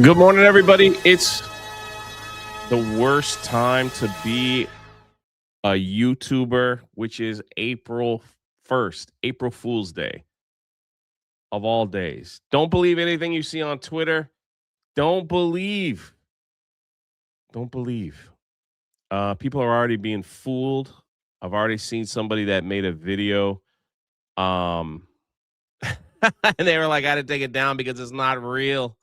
Good morning, everybody. It's the worst time to be a YouTuber, which is April 1st, April Fool's Day of all days. Don't believe anything you see on Twitter. Don't believe. Don't believe. People are already being fooled. I've already seen somebody that made a video. Um, and they were like, I had to take it down because it's not real.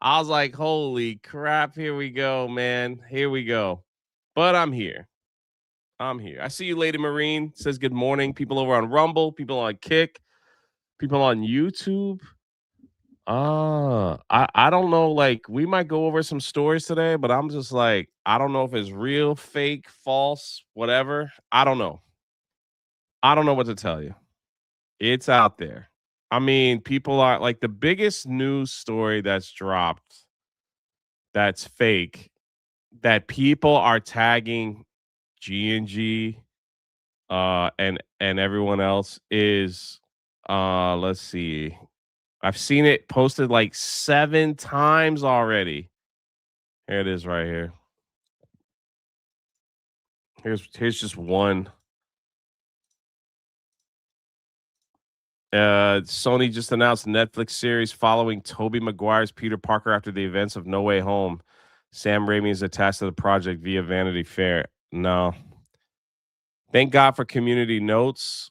I was like, holy crap, here we go, man. Here we go. But I'm here. I'm here. I see you, Lady Marine. Says good morning. People over on Rumble, people on Kick, people on YouTube. I don't know. Like, we might go over some stories today, but I'm just like, I don't know if it's real, fake, false, whatever. I don't know. I don't know what to tell you. It's out there. I mean, people are like the biggest news story that's dropped that's fake that people are tagging G&G and everyone else is let's see. I've seen it posted like 7 times already. Here it is right here. Here's just one. Sony just announced Netflix series following Tobey Maguire's Peter Parker after the events of No Way Home. Sam Raimi is attached to the project via Vanity Fair. No. Thank God for community notes.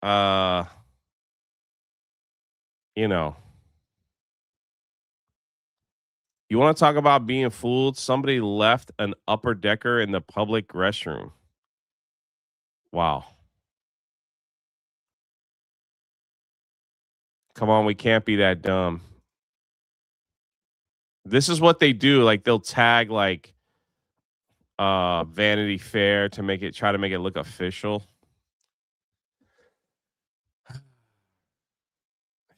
Uh, you know, you want to talk about being fooled? Somebody left an upper decker in the public restroom. Wow. Come on, we can't be that dumb. This is what they do. Like they'll tag like Vanity Fair to try to make it look official.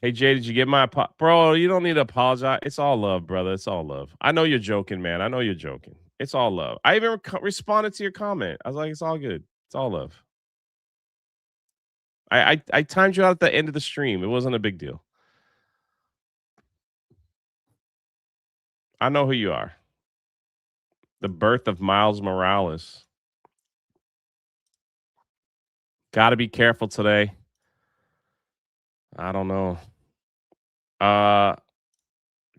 Hey Jay, did you get my bro? You don't need to apologize. It's all love, brother. It's all love. I know you're joking, man. I know you're joking. It's all love. I even responded to your comment. I was like, it's all good. It's all love. I timed you out at the end of the stream. It wasn't a big deal. I know who you are. The birth of Miles Morales. Got to be careful today. I don't know.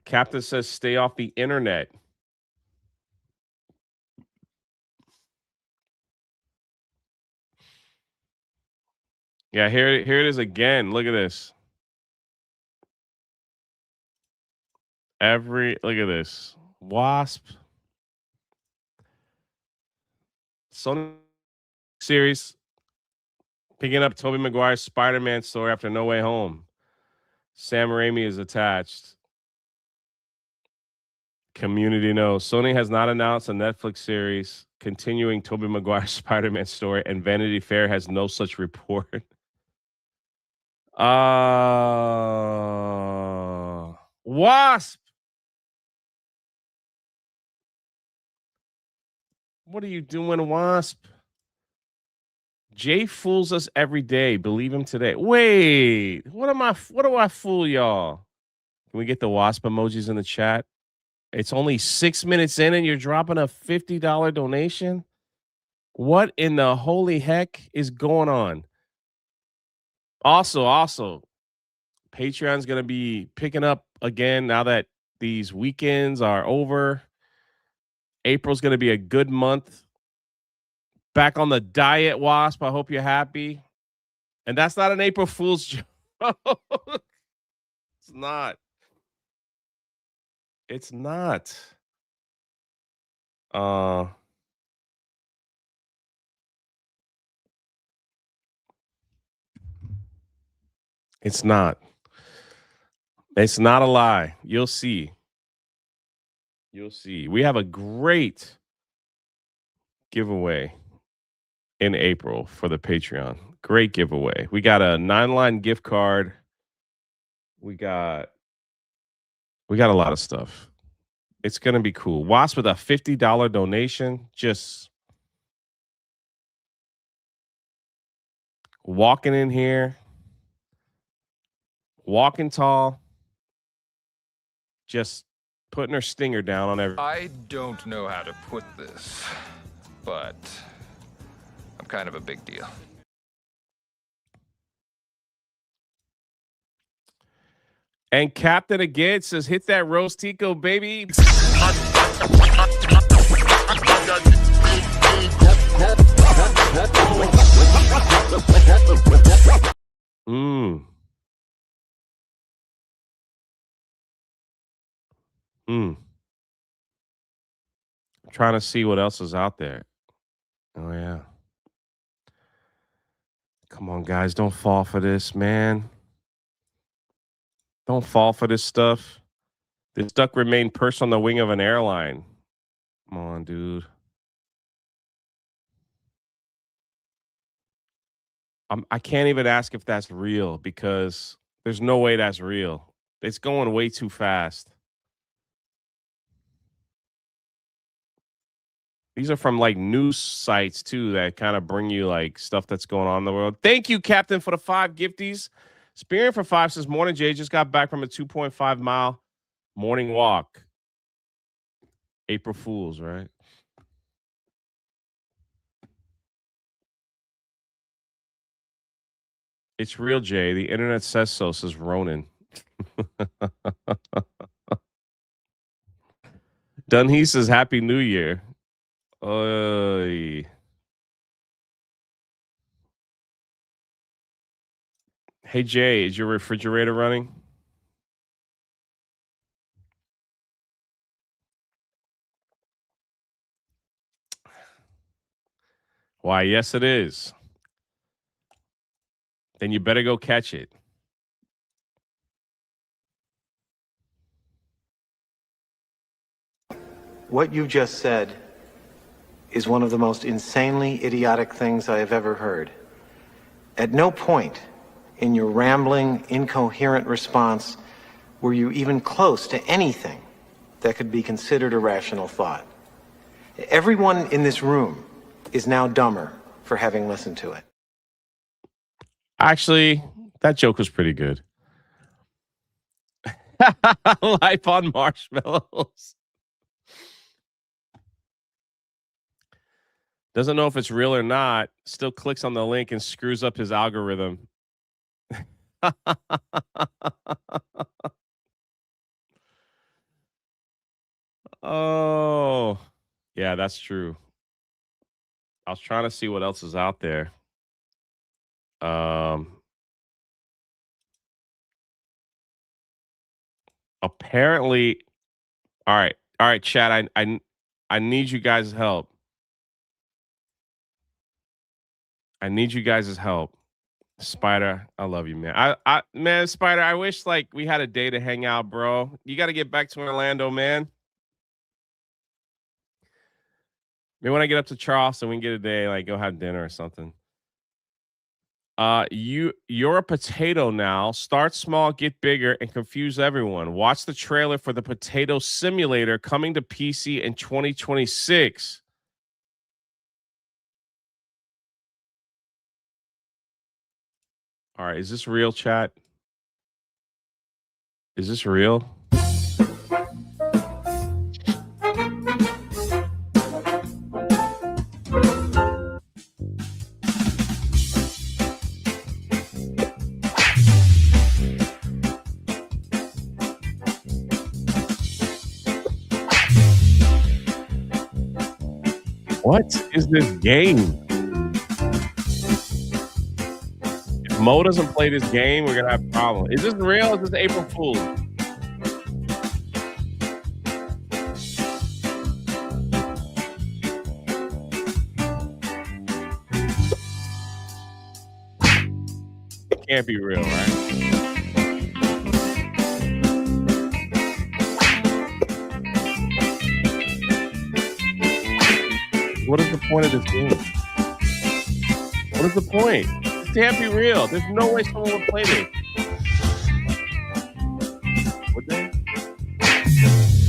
Captain says stay off the internet. Yeah, here it is again. Look at this. Look at this. Wasp. Sony series picking up Tobey Maguire's Spider-Man story after No Way Home. Sam Raimi is attached. Community knows. Sony has not announced a Netflix series continuing Tobey Maguire's Spider-Man story, and Vanity Fair has no such report. Wasp. What are you doing, Wasp? Jay fools us every day. Believe him today. Wait, what do I fool y'all? Can we get the Wasp emojis in the chat? It's only 6 minutes in and you're dropping a $50 donation? What in the holy heck is going on? Also, Patreon's going to be picking up again now that these weekends are over. April's going to be a good month. Back on the diet, Wasp. I hope you're happy. And that's not an April Fool's joke. It's not. It's not. It's not. It's not a lie. You'll see. You'll see. We have a great giveaway in April for the Patreon. Great giveaway. We got a 9-line gift card. We got a lot of stuff. It's going to be cool. Wasp with a $50 donation. Just walking in here. Walking tall. just putting her stinger down on everything. I don't know how to put this, but I'm kind of a big deal. And Captain again says, hit that Rostico, baby. I'm trying to see what else is out there. Oh, yeah. Come on, guys. Don't fall for this, man. Don't fall for this stuff. This duck remained perched on the wing of an airline. Come on, dude. I can't even ask if that's real because there's no way that's real. It's going way too fast. These are from like news sites too that kind of bring you like stuff that's going on in the world. Thank you, Captain, for the 5 gifties. Spearing for 5 says, morning, Jay. Just got back from a 2.5 mile morning walk. April Fools, right? It's real, Jay. The internet says so, says Ronan. Dunhee says, Happy New Year. Hey, Jay, is your refrigerator running? Why, yes, it is. Then you better go catch it. What you just said is one of the most insanely idiotic things I have ever heard. At no point in your rambling, incoherent response were you even close to anything that could be considered a rational thought. Everyone in this room is now dumber for having listened to it. Actually, that joke was pretty good. Life on marshmallows. Doesn't know if it's real or not. Still clicks on the link and screws up his algorithm. Oh, yeah, that's true. I was trying to see what else is out there. Apparently, all right, chat. I need you guys' help. I need you guys' help. Spider, I love you, man. Man, Spider, I wish like we had a day to hang out, bro. You got to get back to Orlando, man. Maybe when I get up to Charleston, we can get a day, like go have dinner or something. You're a potato now. Start small, get bigger, and confuse everyone. Watch the trailer for the Potato Simulator coming to PC in 2026. All right, is this real, chat? Is this real? What is this game? If Mo doesn't play this game, we're gonna have a problem. Is this real? Is this April Fool's? It can't be real, right? What is the point of this game? What is the point? This can't be real. There's no way someone would play this. Would they?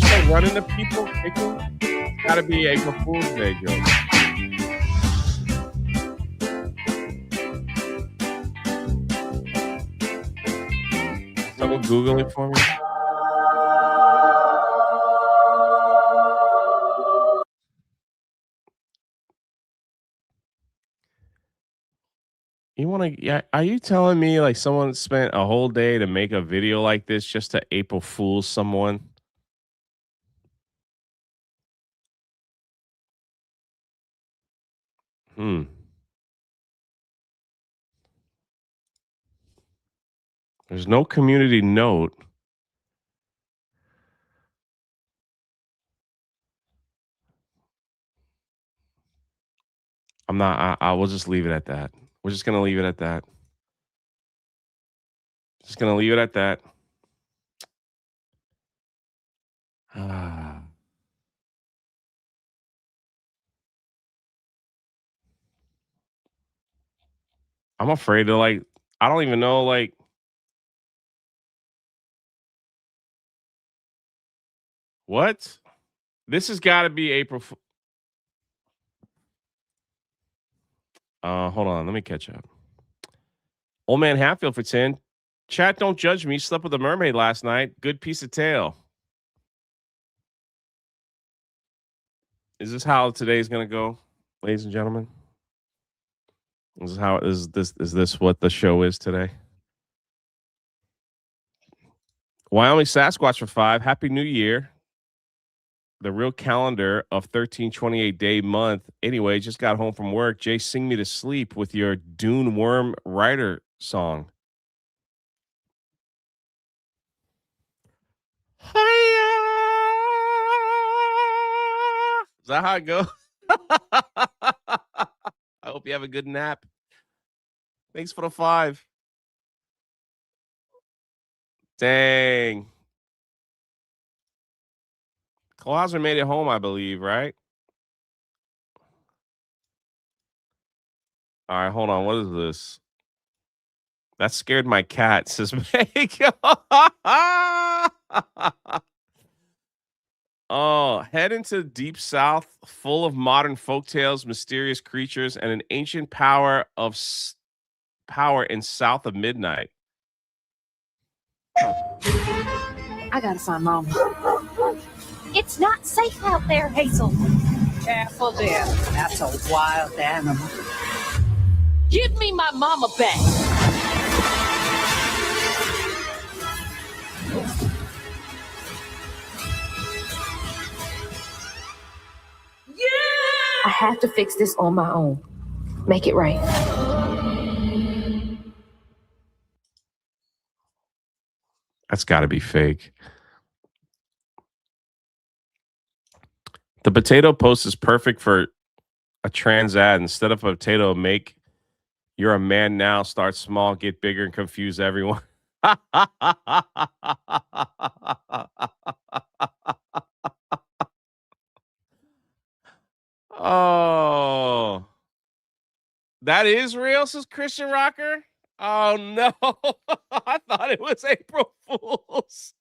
They're running the people, kicking? It's gotta be April Fool's Day joke. Someone Google it for me. You want to? Yeah. Are you telling me like someone spent a whole day to make a video like this just to April Fool's someone? Hmm. There's no community note. I'm not. I will just leave it at that. We're just gonna leave it at that. Just gonna leave it at that. Ah. I'm afraid to like. I don't even know. Like, what? This has got to be April. Hold on. Let me catch up. Old man Hatfield for 10. Chat, don't judge me. Slept with a mermaid last night. Good piece of tail. Is this how today's gonna go, ladies and gentlemen? Is this how is this what the show is today? Wyoming Sasquatch for 5. Happy New Year. The real calendar of 1328 day month. Anyway, just got home from work. Jay, sing me to sleep with your Dune Worm Rider song. Is that how it goes? I hope you have a good nap. Thanks for the 5. Dang. Clauser made it home, I believe, right? All right, hold on. What is this? That scared my cat, says Meg. Oh, head into deep south, full of modern folktales, mysterious creatures, and an ancient power in south of midnight. I gotta find Mama. It's not safe out there, Hazel. Careful there. That's a wild animal. Give me my mama back. I have to fix this on my own. Make it right. That's got to be fake. The potato post is perfect for a trans ad. Instead of a potato, make you're a man now, start small, get bigger, and confuse everyone. Oh, that is real, says Christian Rocker. Oh no, I thought it was April Fool's.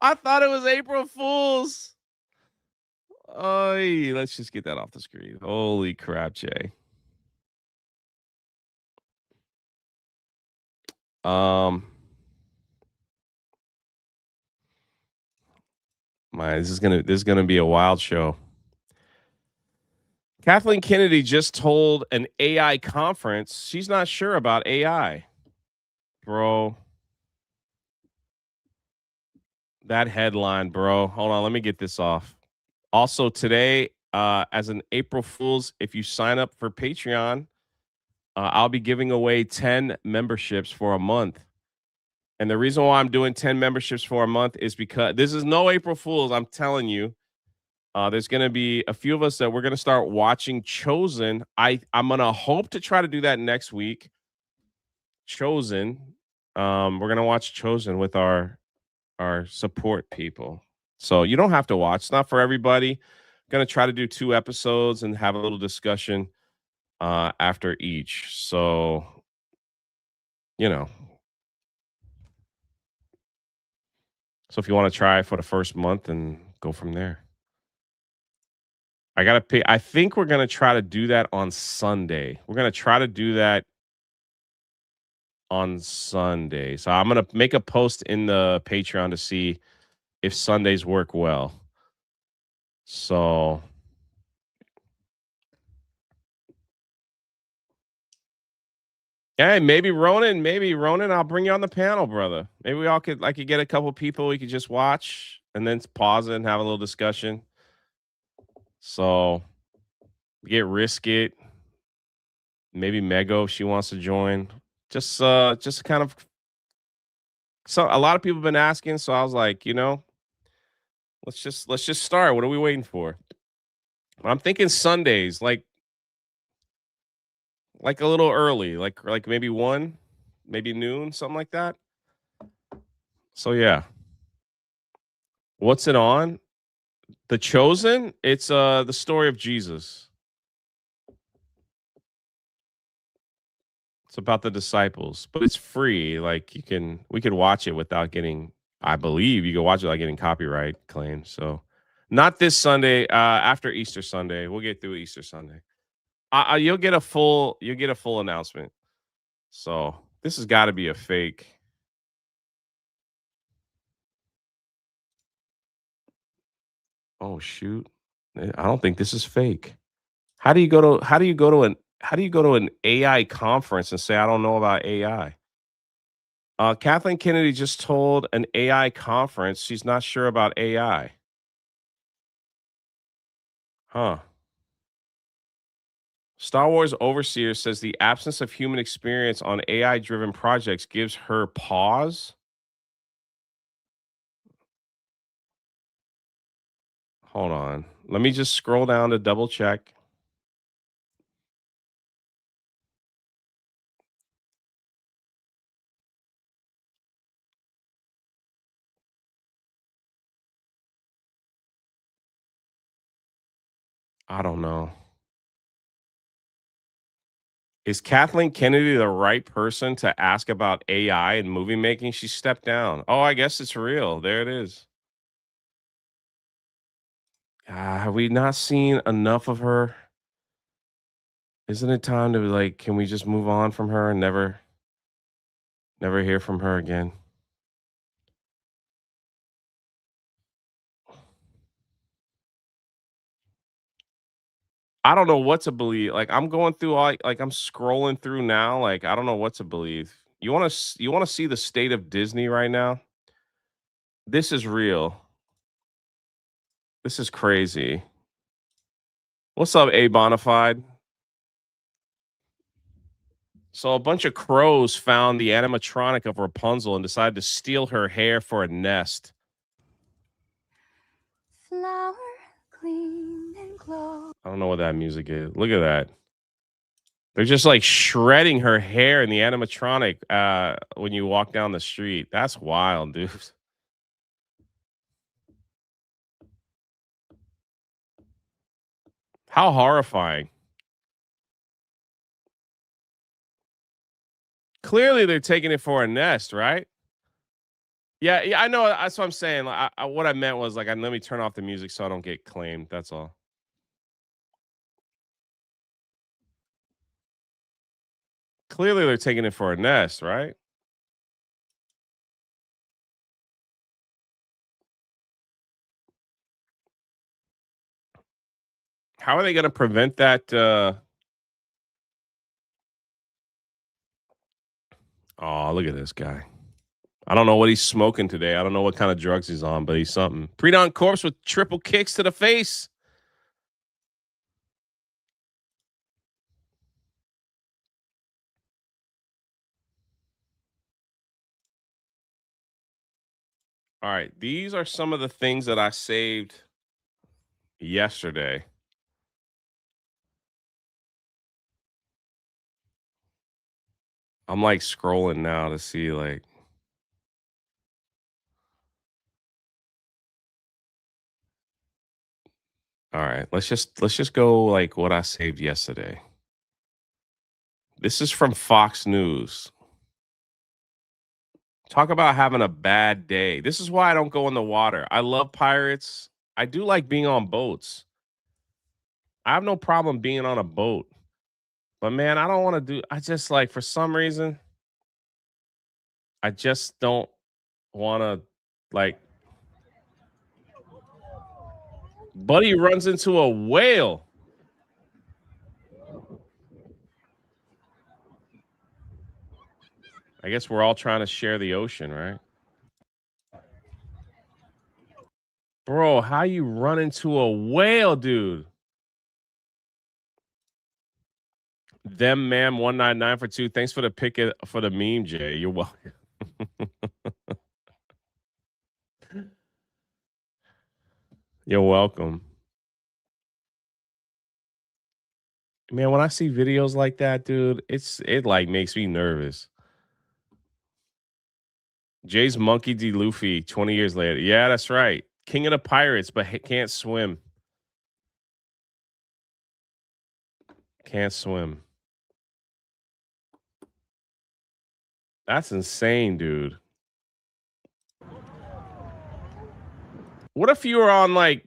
I thought it was April Fool's. Oh, let's just get that off the screen. Holy crap, Jay. This is gonna be a wild show. Kathleen Kennedy just told an AI conference she's not sure about AI. Bro. That headline, bro. Hold on, let me get this off. Also today, as an April Fool's, if you sign up for Patreon, I'll be giving away 10 memberships for a month. And the reason why I'm doing 10 memberships for a month is because this is no April Fool's, I'm telling you. There's going to be a few of us that we're going to start watching Chosen. I'm going to hope to try to do that next week. Chosen. We're going to watch Chosen with our support people. So you don't have to watch. It's not for everybody. Going to try to do 2 episodes and have a little discussion after each. So, you know. So if you want to try for the first month and go from there. I got to pay. I think we're going to try to do that on Sunday. We're going to try to do that on Sunday. So I'm going to make a post in the Patreon to see if Sundays work well. So Hey, maybe Ronan, I'll bring you on the panel, brother. Maybe we all could I could get a couple people we could just watch and then pause it and have a little discussion. So get Riskit, maybe Mego if she wants to join. Just kind of so a lot of people have been asking, so I was like, let's just start. What are we waiting for? I'm thinking Sundays, like a little early, like maybe 1, maybe noon, something like that. So yeah. What's it on? The Chosen? It's the story of Jesus. It's about the disciples, but it's free. Like we could watch it without getting I believe you can watch it without getting copyright claims. So not this Sunday, after Easter Sunday. We'll get through Easter Sunday. You'll get a full announcement. So this has got to be a fake. Oh shoot. I don't think this is fake. How do you go to an AI conference and say I don't know about AI? Kathleen Kennedy just told an AI conference she's not sure about AI. Huh. Star Wars Overseer says the absence of human experience on AI driven projects gives her pause. Hold on. Let me just scroll down to double check. I don't know. Is Kathleen Kennedy the right person to ask about AI and movie making? She stepped down. Oh, I guess it's real. There it is. Have we not seen enough of her? Isn't it time to like? Can we just move on from her and never hear from her again? I don't know what to believe. Like I'm going through all like I'm scrolling through now. Like I don't know what to believe. You want to see the state of Disney right now? This is real. This is crazy. What's up, A Bonafide? So a bunch of crows found the animatronic of Rapunzel and decided to steal her hair for a nest. Flower clean and glow. I don't know what that music is. Look at that. They're just like shredding her hair in the animatronic when you walk down the street. That's wild, dude. How horrifying. Clearly, they're taking it for a nest, right? Yeah, I know. That's what I'm saying. Like, what I meant was let me turn off the music so I don't get claimed. That's all. Clearly, they're taking it for a nest, right? How are they going to prevent that? Oh, look at this guy. I don't know what he's smoking today. I don't know what kind of drugs he's on, but he's something. Pre-dawn corpse with triple kicks to the face. All right, these are some of the things that I saved yesterday. I'm like scrolling now to see like. All right, let's just go like what I saved yesterday. This is from Fox News. Talk about having a bad day. This is why I don't go in the water. I love pirates. I do like being on boats. I have no problem being on a boat. But man, I don't want to do I just like for some reason I just don't want to like Buddy runs into a whale. I guess we're all trying to share the ocean, right? Bro, how you run into a whale, dude? Them ma'am 199 for 2. Thanks for the pick for the meme, Jay. You're welcome. You're welcome. Man, when I see videos like that, dude, it like makes me nervous. Jay's Monkey D. Luffy, 20 years later. Yeah, that's right. King of the pirates, but can't swim. Can't swim. That's insane, dude. What if you were on like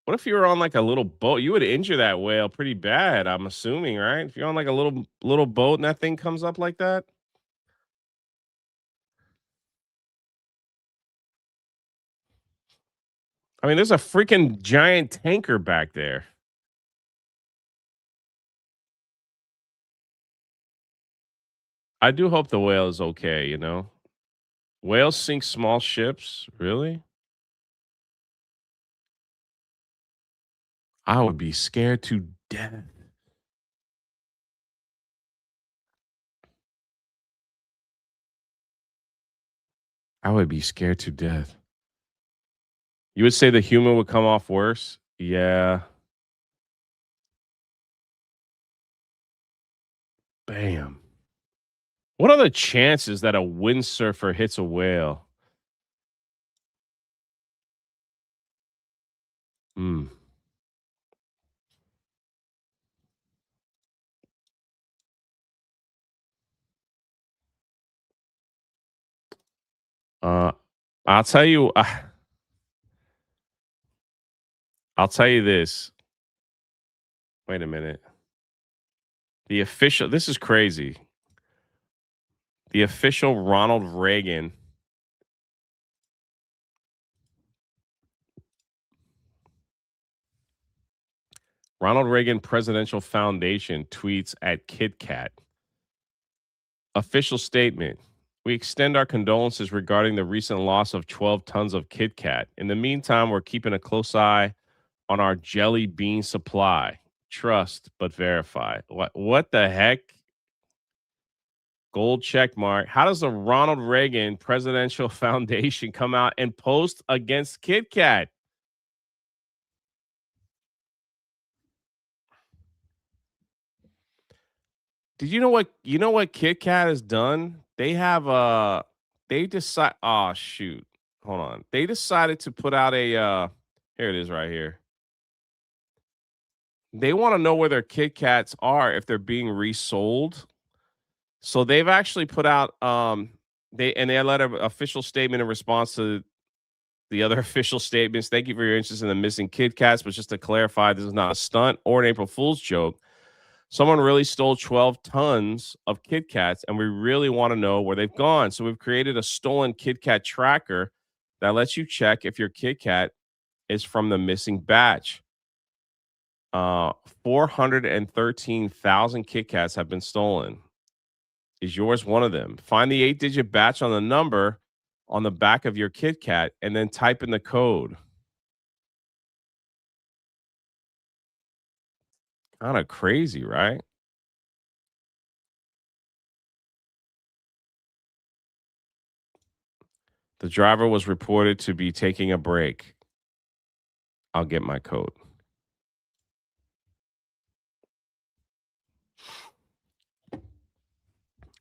what if you were on like a little boat? You would injure that whale pretty bad, I'm assuming, right? If you're on like a little boat and that thing comes up like that. I mean, there's a freaking giant tanker back there. I do hope the whale is okay, you know? Whales sink small ships? Really? I would be scared to death. I would be scared to death. You would say the human would come off worse? Yeah. Bam. What are the chances that a windsurfer hits a whale? Hmm. Uh, I'll tell you. I'll tell you this. Wait a minute. The official. This is crazy. The official Ronald Reagan. Ronald Reagan Presidential Foundation tweets at KitKat. Official statement. We extend our condolences regarding the recent loss of 12 tons of KitKat. In the meantime, we're keeping a close eye on our jelly bean supply. Trust but verify. What the heck? Gold check mark. How does the Ronald Reagan Presidential Foundation come out and post against KitKat? Did you know what KitKat has done? They have they decide oh shoot. Hold on. They decided to put out a here it is right here. They want to know where their KitKats are if they're being resold. So they've actually put out they let an official statement in response to the other official statements. Thank you for your interest in the missing KitKats, but just to clarify, this is not a stunt or an April Fool's joke. Someone really stole 12 tons of KitKats, and we really want to know where they've gone. So we've created a stolen KitKat tracker that lets you check if your KitKat is from the missing batch. 413,000 KitKats have been stolen. Is yours one of them? Find the 8-digit batch on the number on the back of your KitKat and then type in the code. Kind of crazy, right? The driver was reported to be taking a break. I'll get my code.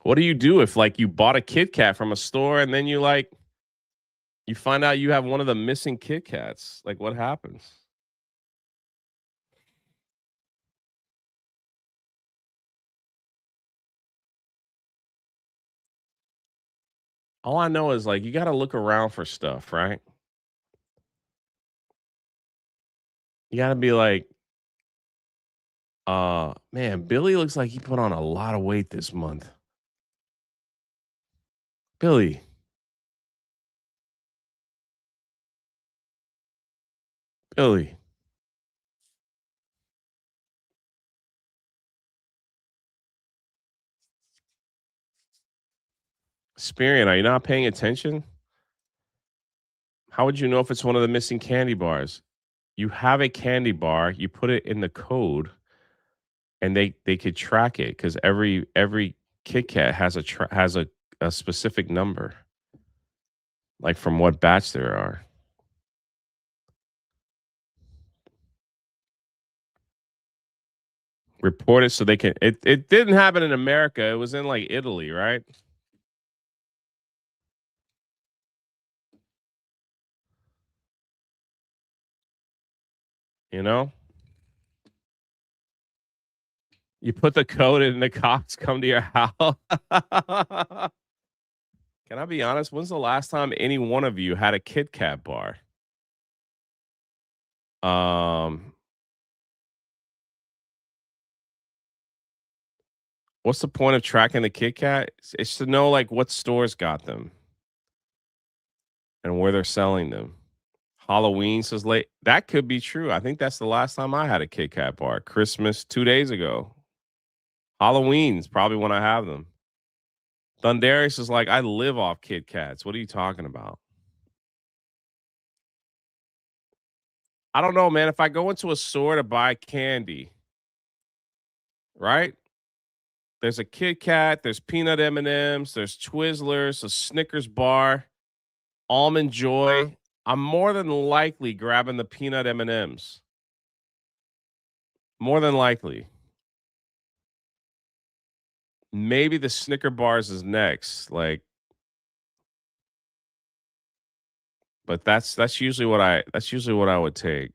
What do you do if like you bought a Kit Kat from a store and then you find out you have one of the missing Kit Kats? Like what happens? All I know is like you got to look around for stuff, right? You got to be like, man, Billy looks like he put on a lot of weight this month. Billy, Billy. Spirian, are you not paying attention? How would you know if it's one of the missing candy bars? You have a candy bar, you put it in the code, and they could track it because every KitKat has a specific number, like from what batch there are. Report it so they can. It didn't happen in America. It was in like Italy, right? You know, you put the code in, and the cops come to your house. Can I be honest? When's the last time any one of you had a KitKat bar? Um, what's the point of tracking the KitKat? It's to know like what stores got them and where they're selling them. Halloween says late. That could be true. I think that's the last time I had a KitKat bar. Christmas 2 days ago. Halloween's probably when I have them. Thundarius is like, I live off KitKats. What are you talking about? I don't know, man. If I go into a store to buy candy, right? There's a KitKat, there's peanut M&Ms, there's Twizzlers, a Snickers bar, Almond Joy. I'm more than likely grabbing the peanut M&Ms. More than likely. Maybe the Snicker bars is next, like, but that's usually what I would take.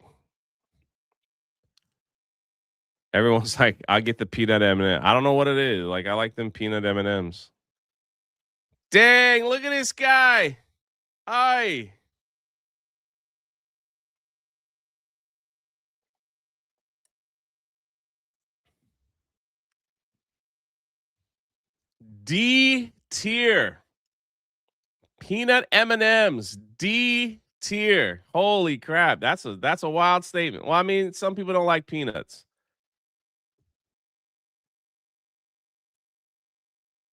Everyone's like, I get the peanut M&M. I don't know what it is. Like, I like them peanut M&Ms. Dang, look at this guy. Hi. D tier. Peanut M&Ms. D tier. Holy crap. That's a wild statement. Well, I mean, some people don't like peanuts.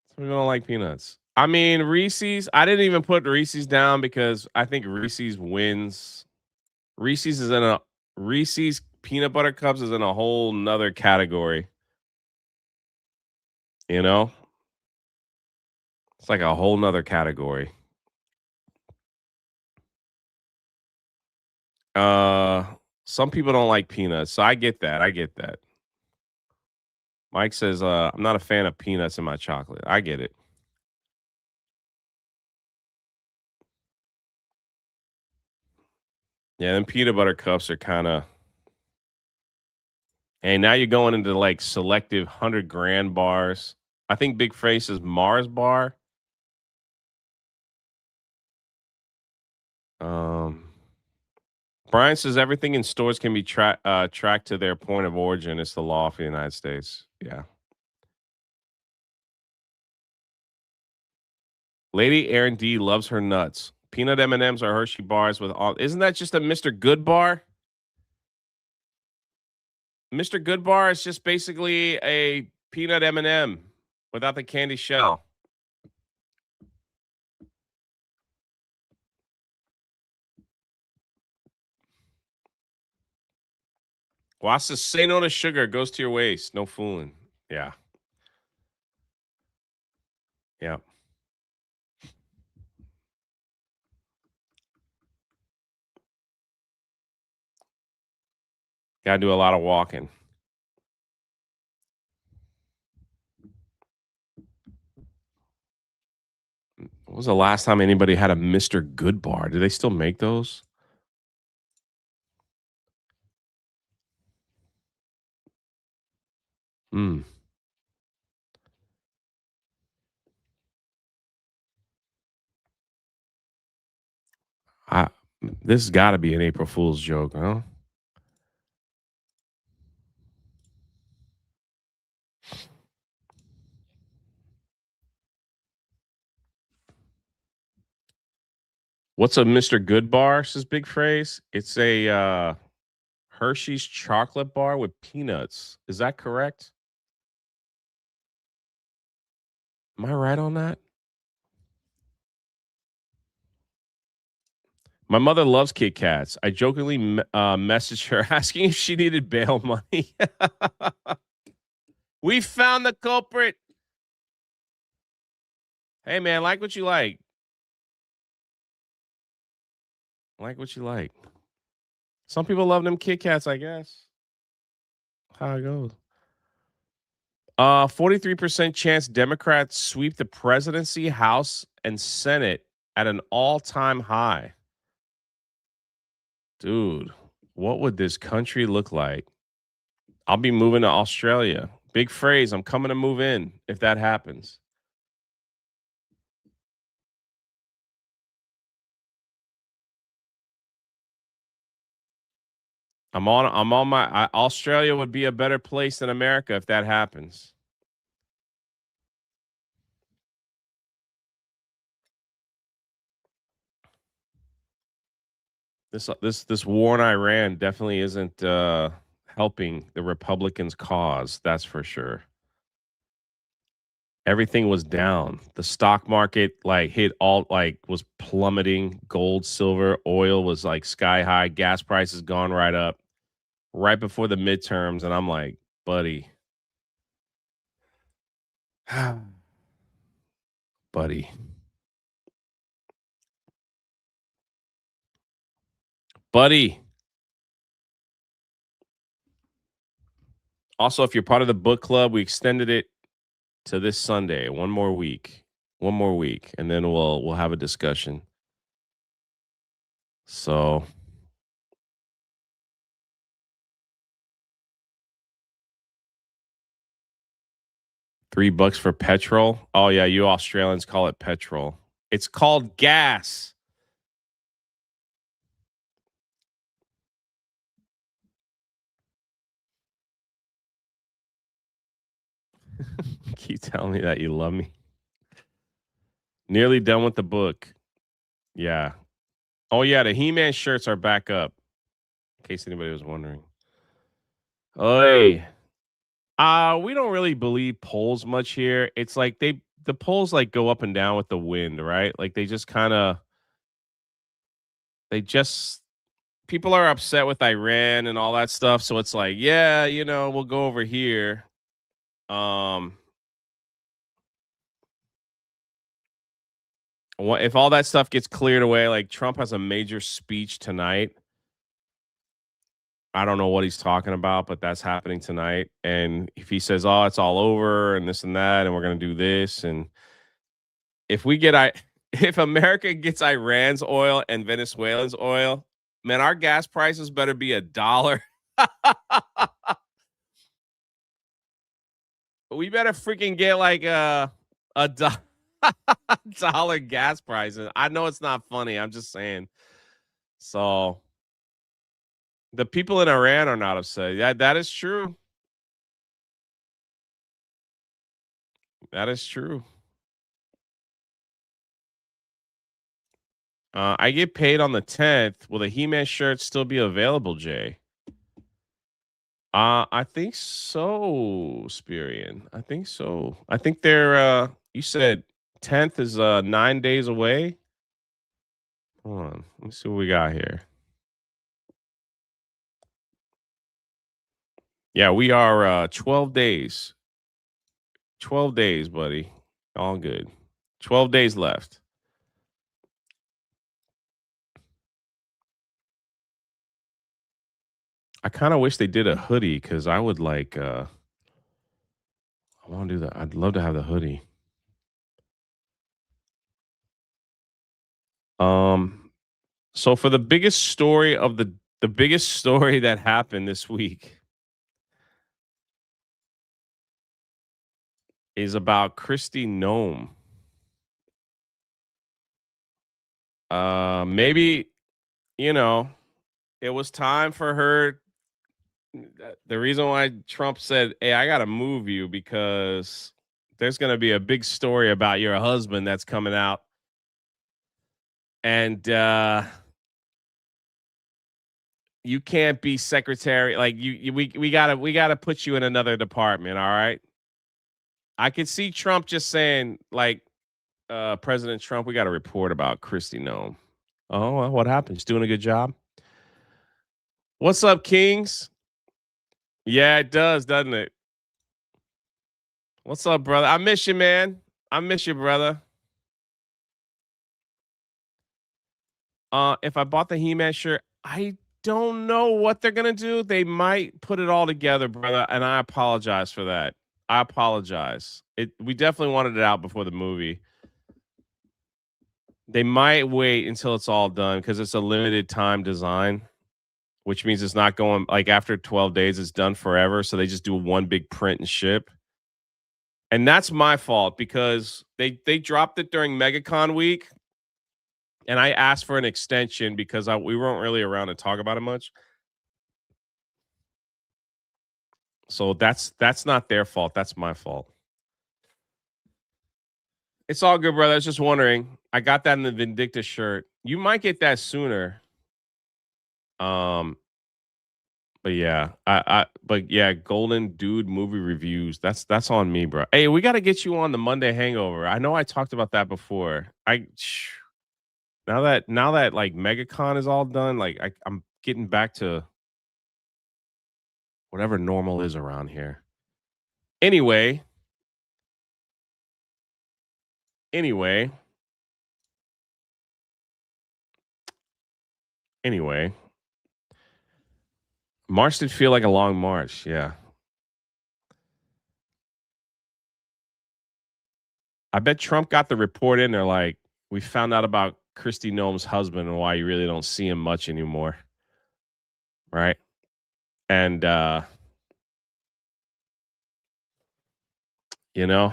Some people don't like peanuts. I mean, Reese's. I didn't even put Reese's down because I think Reese's wins. Reese's peanut butter cups is in a whole nother category. You know? It's like a whole nother category. Some people don't like peanuts, so I get that. I get that. Mike says, I'm not a fan of peanuts in my chocolate. I get it. Yeah, them peanut butter cups are kind of. And now you're going into like selective 100 grand bars. I think Big Face is Mars bar. Brian says everything in stores can be tracked to their point of origin. It's the law for the United States. Yeah. Lady Aaron D loves her nuts. Peanut M&Ms or Hershey bars with all. Isn't that just a Mr. Good bar? Mr. Good bar is just basically a peanut M&M without the candy shell. Wasa, say no to sugar. It goes to your waist. No fooling. Yeah. Yeah. Got to do a lot of walking. When was the last time anybody had a Mr. Good bar? Do they still make those? Hmm. This has got to be an April Fool's joke, huh? What's a Mr. Good bar? Says Big Phrase. It's a Hershey's chocolate bar with peanuts. Is that correct? Am I right on that? My mother loves Kit Kats. I jokingly messaged her asking if she needed bail money. We found the culprit. Hey, man, like what you like. Like what you like. Some people love them Kit Kats, I guess. How it goes. 43% chance Democrats sweep the presidency, House, and Senate at an all-time high. Dude, what would this country look like? I'll be moving to Australia. Big phrase. I'm coming to move in if that happens. I'm on my Australia would be a better place than America if that happens. This war in Iran definitely isn't helping the Republicans' cause. That's for sure. Everything was down. The stock market was plummeting. Gold, silver, oil was like sky high. Gas prices gone right up right before the midterms, and I'm like, buddy, buddy. Buddy. Also, if you're part of the book club, we extended it to this Sunday. One more week, and then we'll have a discussion. So, $3 for petrol. Oh yeah, you Australians call it petrol. It's called gas. Keep telling me that you love me. Nearly done with the book. Yeah. Oh yeah, the He-Man shirts are back up. In case anybody was wondering. Hey. We don't really believe polls much here. It's like the polls like go up and down with the wind, right? Like they just people are upset with Iran and all that stuff, so it's like, yeah, we'll go over here. If all that stuff gets cleared away, like Trump has a major speech tonight. I don't know what he's talking about, but that's happening tonight. And if he says, "Oh, it's all over," and this and that, and we're gonna do this, and if if America gets Iran's oil and Venezuela's oil, man, our gas prices better be $1. We better freaking get like a dollar gas prices. I know it's not funny. I'm just saying. So the people in Iran are not upset. Yeah, that is true. That is true. I get paid on the 10th. Will the He-Man shirt still be available, Jay? I think so, Spirian. I think so. I think they're you said 10th is 9 days away. Hold on. Let me see what we got here. Yeah, we are 12 days. 12 days, buddy. All good. 12 days left. I kind of wish they did a hoodie because I would like I want to do that. I'd love to have the hoodie. So for the biggest story of the biggest story that happened this week is about Kristi Noem. Maybe, it was time for her. The reason why Trump said, "Hey, I got to move you because there's going to be a big story about your husband that's coming out." And you can't be secretary. Like we gotta put you in another department. All right. I could see Trump just saying, like, President Trump, we got to report about Kristi Noem. Oh, well, what happened? Just doing a good job. What's up, Kings? Yeah, it does, doesn't it? What's up, brother? I miss you, man. I miss you, brother. If I bought the He-Man shirt, I don't know what they're gonna do. They might put it all together, brother, and I apologize for that. I apologize. We definitely wanted it out before the movie. They might wait until it's all done because it's a limited time design, which means it's not going like after 12 days, it's done forever. So they just do one big print and ship. And that's my fault because they dropped it during MegaCon week. And I asked for an extension because we weren't really around to talk about it much. So that's not their fault. That's my fault. It's all good, brother. I was just wondering. I got that in the Vindicta shirt. You might get that sooner. But yeah, but yeah, Golden Dude movie reviews. That's on me, bro. Hey, we got to get you on the Monday Hangover. I know I talked about that before. Now that like MegaCon is all done, like I'm getting back to whatever normal is around here. Anyway, March did feel like a long march. Yeah. I bet Trump got the report in there like, we found out about Kristi Noem's husband and why you really don't see him much anymore. Right? And you know,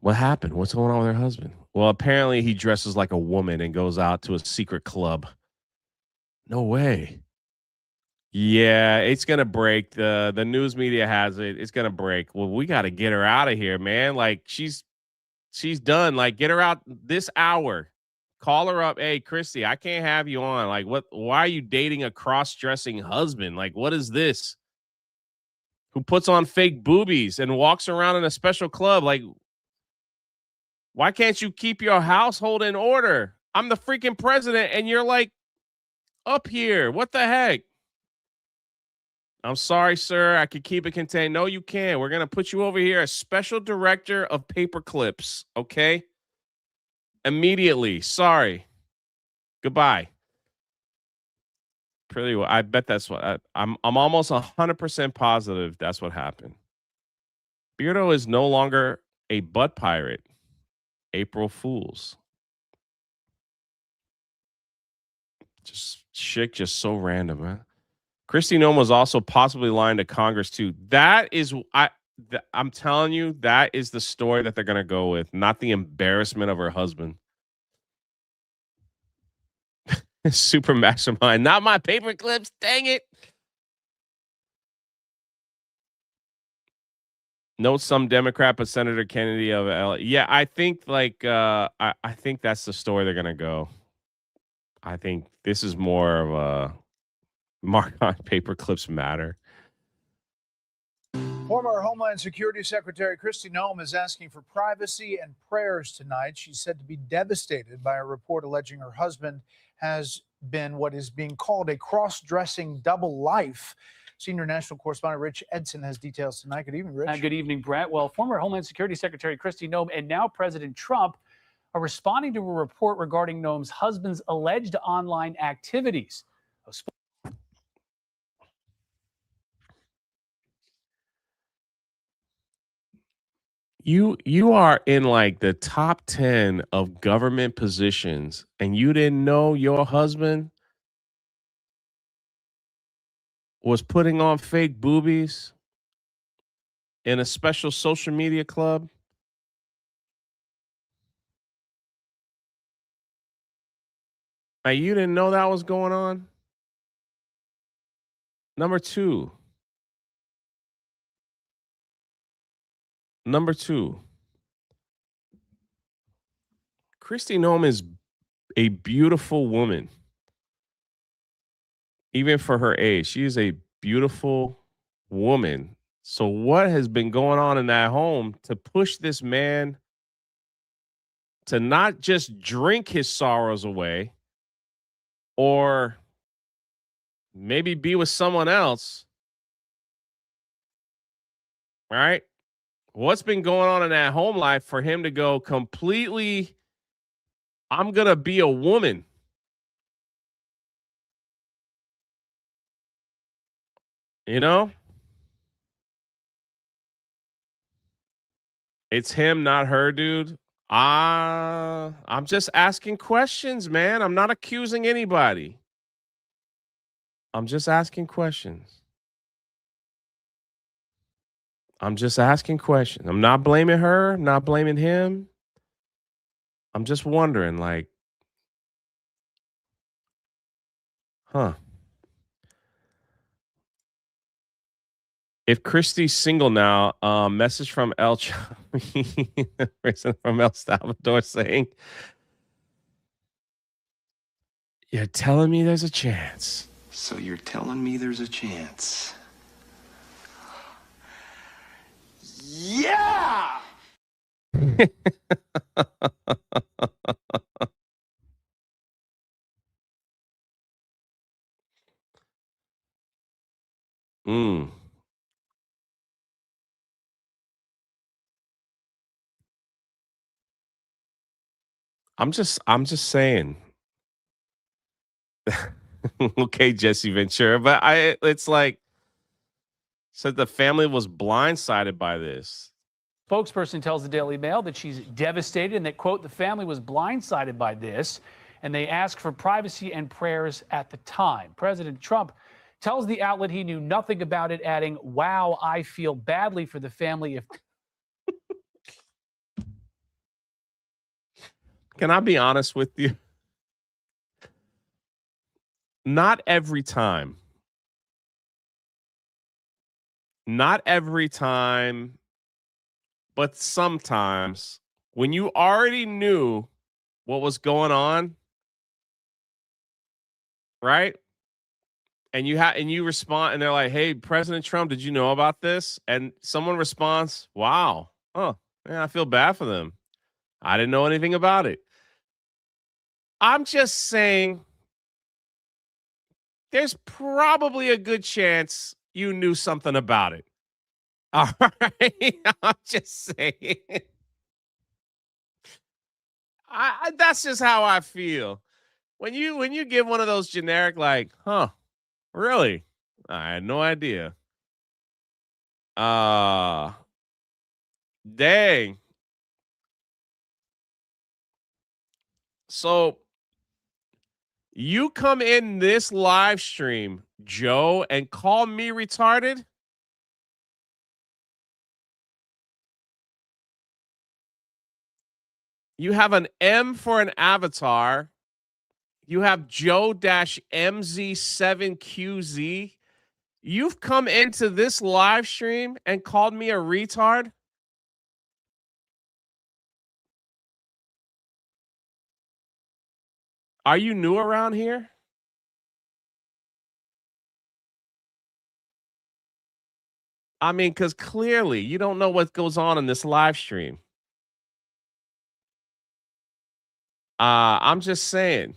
what happened? What's going on with her husband? Well, apparently he dresses like a woman and goes out to a secret club. No way. Yeah, it's gonna break. The news media has it. It's gonna break. Well, we got to get her out of here, man. Like she's done. Like get her out this hour. Call her up. Hey, Kristi, I can't have you on. Like what? Why are you dating a cross-dressing husband? Like what is this? Who puts on fake boobies and walks around in a special club? Like why can't you keep your household in order? I'm the freaking president, and you're like up here. What the heck? I'm sorry, sir. I could keep it contained. No, you can't. We're gonna put you over here as special director of paper clips. Okay. Immediately. Sorry. Goodbye. Pretty well. I bet that's what I'm almost 100% positive that's what happened. Beardo is no longer a butt pirate. April Fools. Just shit, just so random, man. Kristi Noem was also possibly lying to Congress too. That is, I'm telling you, that is the story that they're gonna go with, not the embarrassment of her husband. Super mastermind, not my paper clips. Dang it! No, some Democrat, but Senator Kennedy of LA. Yeah, I think like I think that's the story they're gonna go. I think this is more of a mark on paper clips matter. Former Homeland Security Secretary Kristi Noem is asking for privacy and prayers tonight. She's said to be devastated by a report alleging her husband has been what is being called a cross-dressing double life. Senior national correspondent Rich Edson has details tonight. Good evening, Rich. Good evening, Brett. Well, former Homeland Security Secretary Kristi Noem and now President Trump are responding to a report regarding Noem's husband's alleged online activities. You are in like the top 10 of government positions and you didn't know your husband was putting on fake boobies in a special social media club? Like you didn't know that was going on? Number two, Kristi Noem is a beautiful woman. Even for her age, she is a beautiful woman. So what has been going on in that home to push this man to not just drink his sorrows away or maybe be with someone else, right? What's been going on in that home life for him to go completely, I'm going to be a woman? You know? It's him, not her, dude. I'm just asking questions, man. I'm not accusing anybody. I'm just asking questions. I'm just asking questions. I'm not blaming her. I'm not blaming him. I'm just wondering, like, huh? If Kristi's single now, message from El person from El Salvador saying, "You're telling me there's a chance." So you're telling me there's a chance? Yeah! Mm. I'm just saying. Okay, Jesse Ventura, but it's like said the family was blindsided by this. Spokesperson tells the Daily Mail that she's devastated and that, quote, the family was blindsided by this and they asked for privacy and prayers at the time. President Trump tells the outlet he knew nothing about it, adding, "Wow, I feel badly for the family if..." Can I be honest with you? Not every time. Not every time, but sometimes when you already knew what was going on, right? And you respond and they're like, "Hey, President Trump, did you know about this?" And someone responds, "Wow. Oh, man, I feel bad for them. I didn't know anything about it." I'm just saying there's probably a good chance you knew something about it. All right. I'm just saying. That's just how I feel. When you give one of those generic like, "Huh, really? I had no idea." Uh dang. So you come in this live stream, Joe, and call me retarded? You have an M for an avatar. You have Joe-MZ7QZ. You've come into this live stream and called me a retard? Are you new around here? I mean, because clearly you don't know what goes on in this live stream. I'm just saying.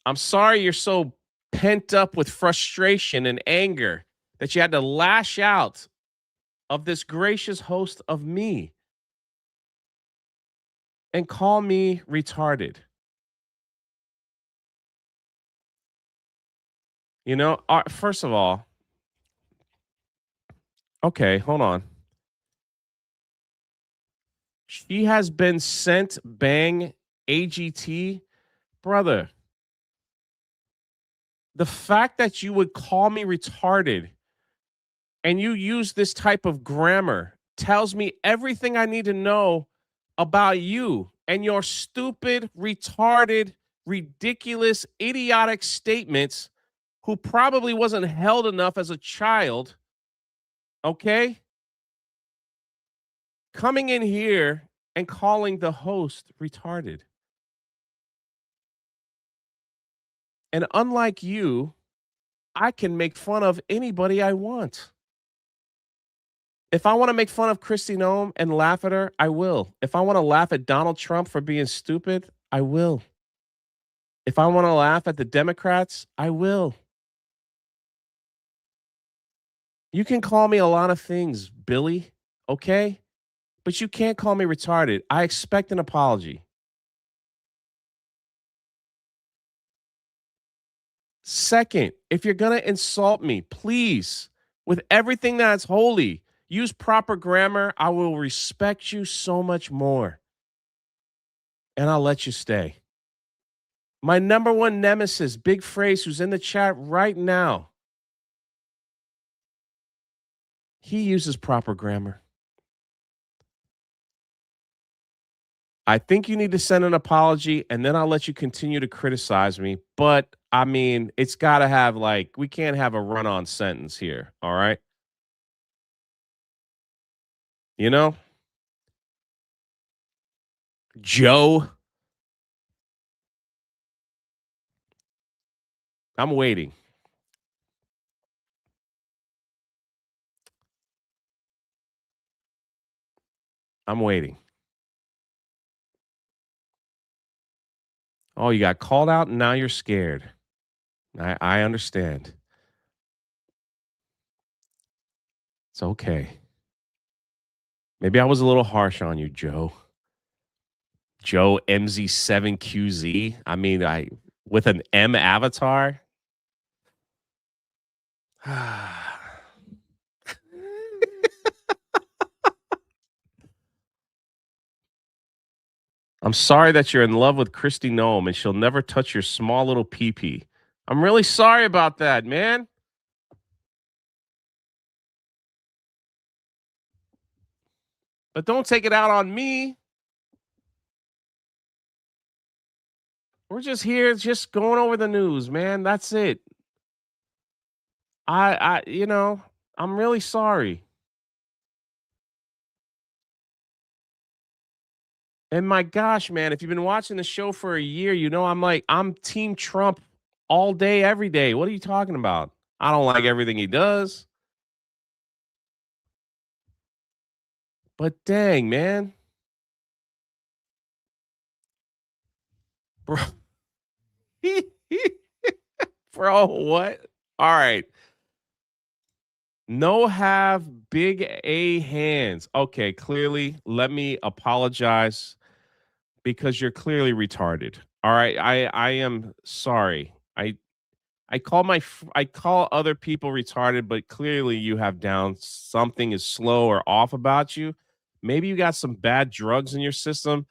I'm sorry you're so pent up with frustration and anger that you had to lash out of this gracious host of me and call me retarded. You know, first of all, okay, hold on. She has been sent bang AGT. Brother, the fact that you would call me retarded and you use this type of grammar tells me everything I need to know about you and your stupid, retarded, ridiculous, idiotic statements who probably wasn't held enough as a child. Okay? Coming in here and calling the host retarded. And unlike you, I can make fun of anybody I want. If I want to make fun of Kristi Noem and laugh at her, I will. If I want to laugh at Donald Trump for being stupid, I will. If I want to laugh at the Democrats, I will. You can call me a lot of things, Billy, okay? But you can't call me retarded. I expect an apology. Second, if you're going to insult me, please, with everything that's holy, use proper grammar. I will respect you so much more. And I'll let you stay. My number one nemesis, Big Phrase, who's in the chat right now, he uses proper grammar. I think you need to send an apology, and then I'll let you continue to criticize me. But I mean, it's got to have we can't have a run on sentence here. All right. You know, Joe, I'm waiting. I'm waiting. Oh, you got called out and now you're scared. I understand. It's okay. Maybe I was a little harsh on you, Joe. Joe MZ7QZ. I mean, with an M avatar. I'm sorry that you're in love with Kristi Noem and she'll never touch your small little pee-pee. I'm really sorry about that, man. But don't take it out on me. We're just here, just going over the news, man. That's it. I'm really sorry. And my gosh, man, if you've been watching the show for a year, I'm Team Trump all day, every day. What are you talking about? I don't like everything he does. But dang, man. Bro. Bro, what? All right. No have big A hands. Okay, clearly, let me apologize because you're clearly retarded. All right, I am sorry. I call other people retarded, but clearly you have down something is slow or off about you. Maybe you got some bad drugs in your system.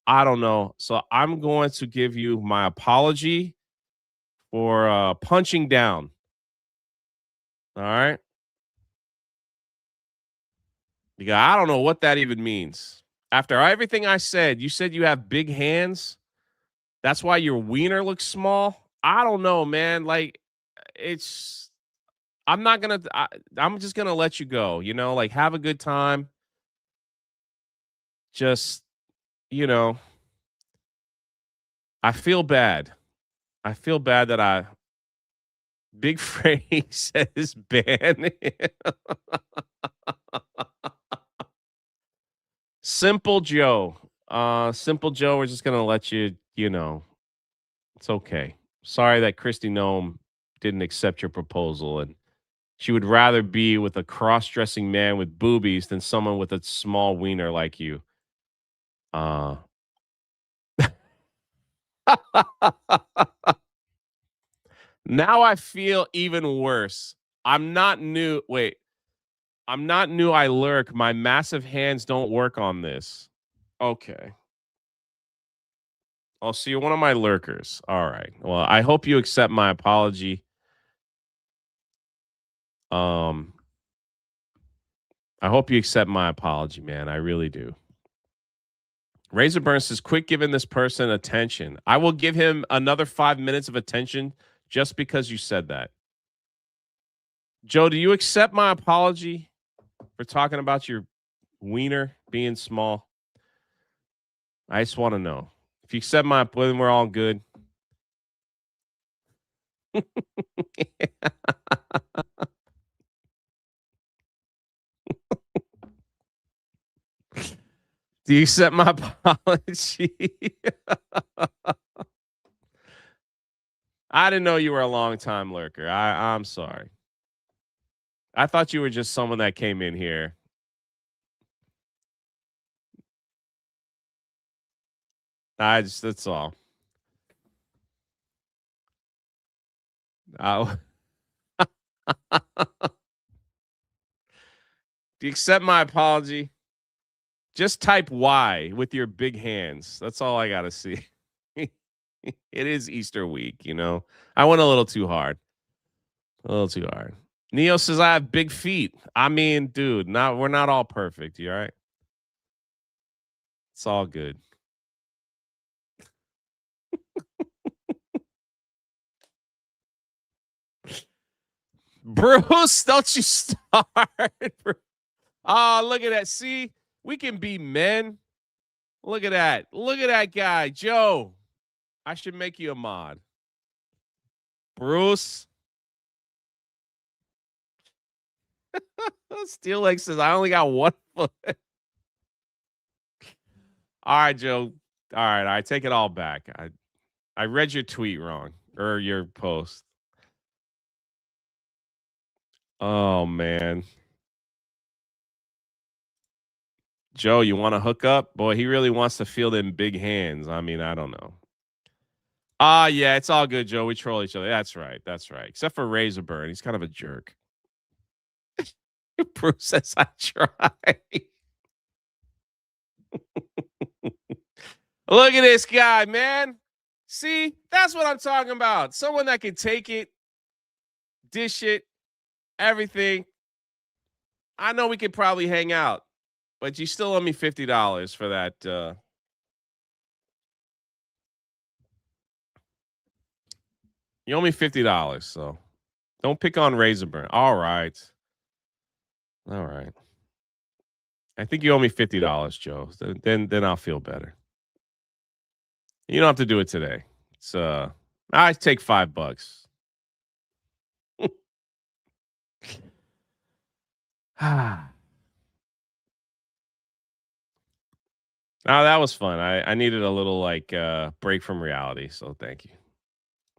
I don't know. So I'm going to give you my apology for punching down. All right. Because I don't know what that even means. After everything I said, you said you have big hands. That's why your wiener looks small. I don't know, man. It's I'm not gonna. I'm just gonna let you go. Have a good time. Just you know, I feel bad. I feel bad that Big Phrase says ban. Simple Joe. Simple Joe. We're just gonna let you. It's okay. Sorry that Kristi Noem didn't accept your proposal, and she would rather be with a cross-dressing man with boobies than someone with a small wiener like you. Uh Now I feel even worse. I'm not new. Wait, I'm not new. I lurk. My massive hands don't work on this. Okay. Oh, so you're one of my lurkers. All right. Well, I hope you accept my apology. Um, I hope you accept my apology, man. I really do. Razorburn says, quit giving this person attention. I will give him another 5 minutes of attention just because you said that. Joe, do you accept my apology for talking about your wiener being small? I just want to know. If you accept my apology, then we're all good. Do you accept my apology? I didn't know you were a long-time lurker. I'm sorry. I thought you were just someone that came in here. That's all. Do you accept my apology? Just type Y with your big hands. That's all I got to see. It is Easter week, you know. I went a little too hard. A little too hard. Neo says I have big feet. I mean, dude, we're not all perfect. You all right? It's all good. Bruce, don't you start. Oh, look at that. See, we can be men. Look at that. Look at that guy. Joe, I should make you a mod. Bruce. Steel Lake says, I only got 1 foot. All right, Joe. All right. I take it all back. I read your tweet wrong or your post. Oh, man. Joe, you want to hook up? Boy, he really wants to feel them big hands. I mean, I don't know. Yeah, it's all good, Joe. We troll each other. That's right. That's right. Except for Razorburn. He's kind of a jerk. Bruce says, I try. Look at this guy, man. See, that's what I'm talking about. Someone that can take it, dish it, everything. I know we could probably hang out, but you still owe me $50 for that. You owe me $50, so don't pick on Razorburn. All right. All right. I think you owe me $50, Joe. Then I'll feel better. You don't have to do it today. It's I take $5. Oh, that was fun. I needed a little like break from reality, so thank you.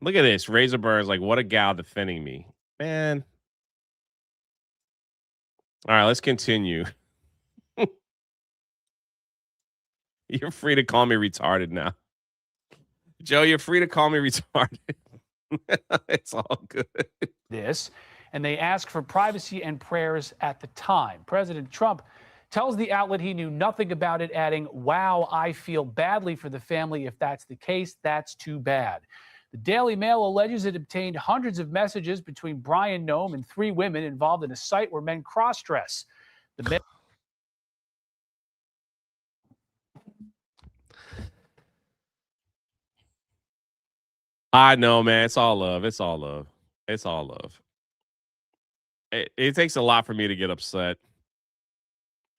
Look at this. Razorburn like, what a gal defending me. Man. All right, let's continue. You're free to call me retarded now. Joe, you're free to call me retarded. It's all good. This, and they ask for privacy and prayers at the time. President Trump tells the outlet he knew nothing about it, adding, wow, I feel badly for the family. If that's the case, that's too bad. The Daily Mail alleges it obtained hundreds of messages between Brian Noem and 3 women involved in a site where men cross-dress. The I know, man. It's all love. It's all love. It's all love. It takes a lot for me to get upset.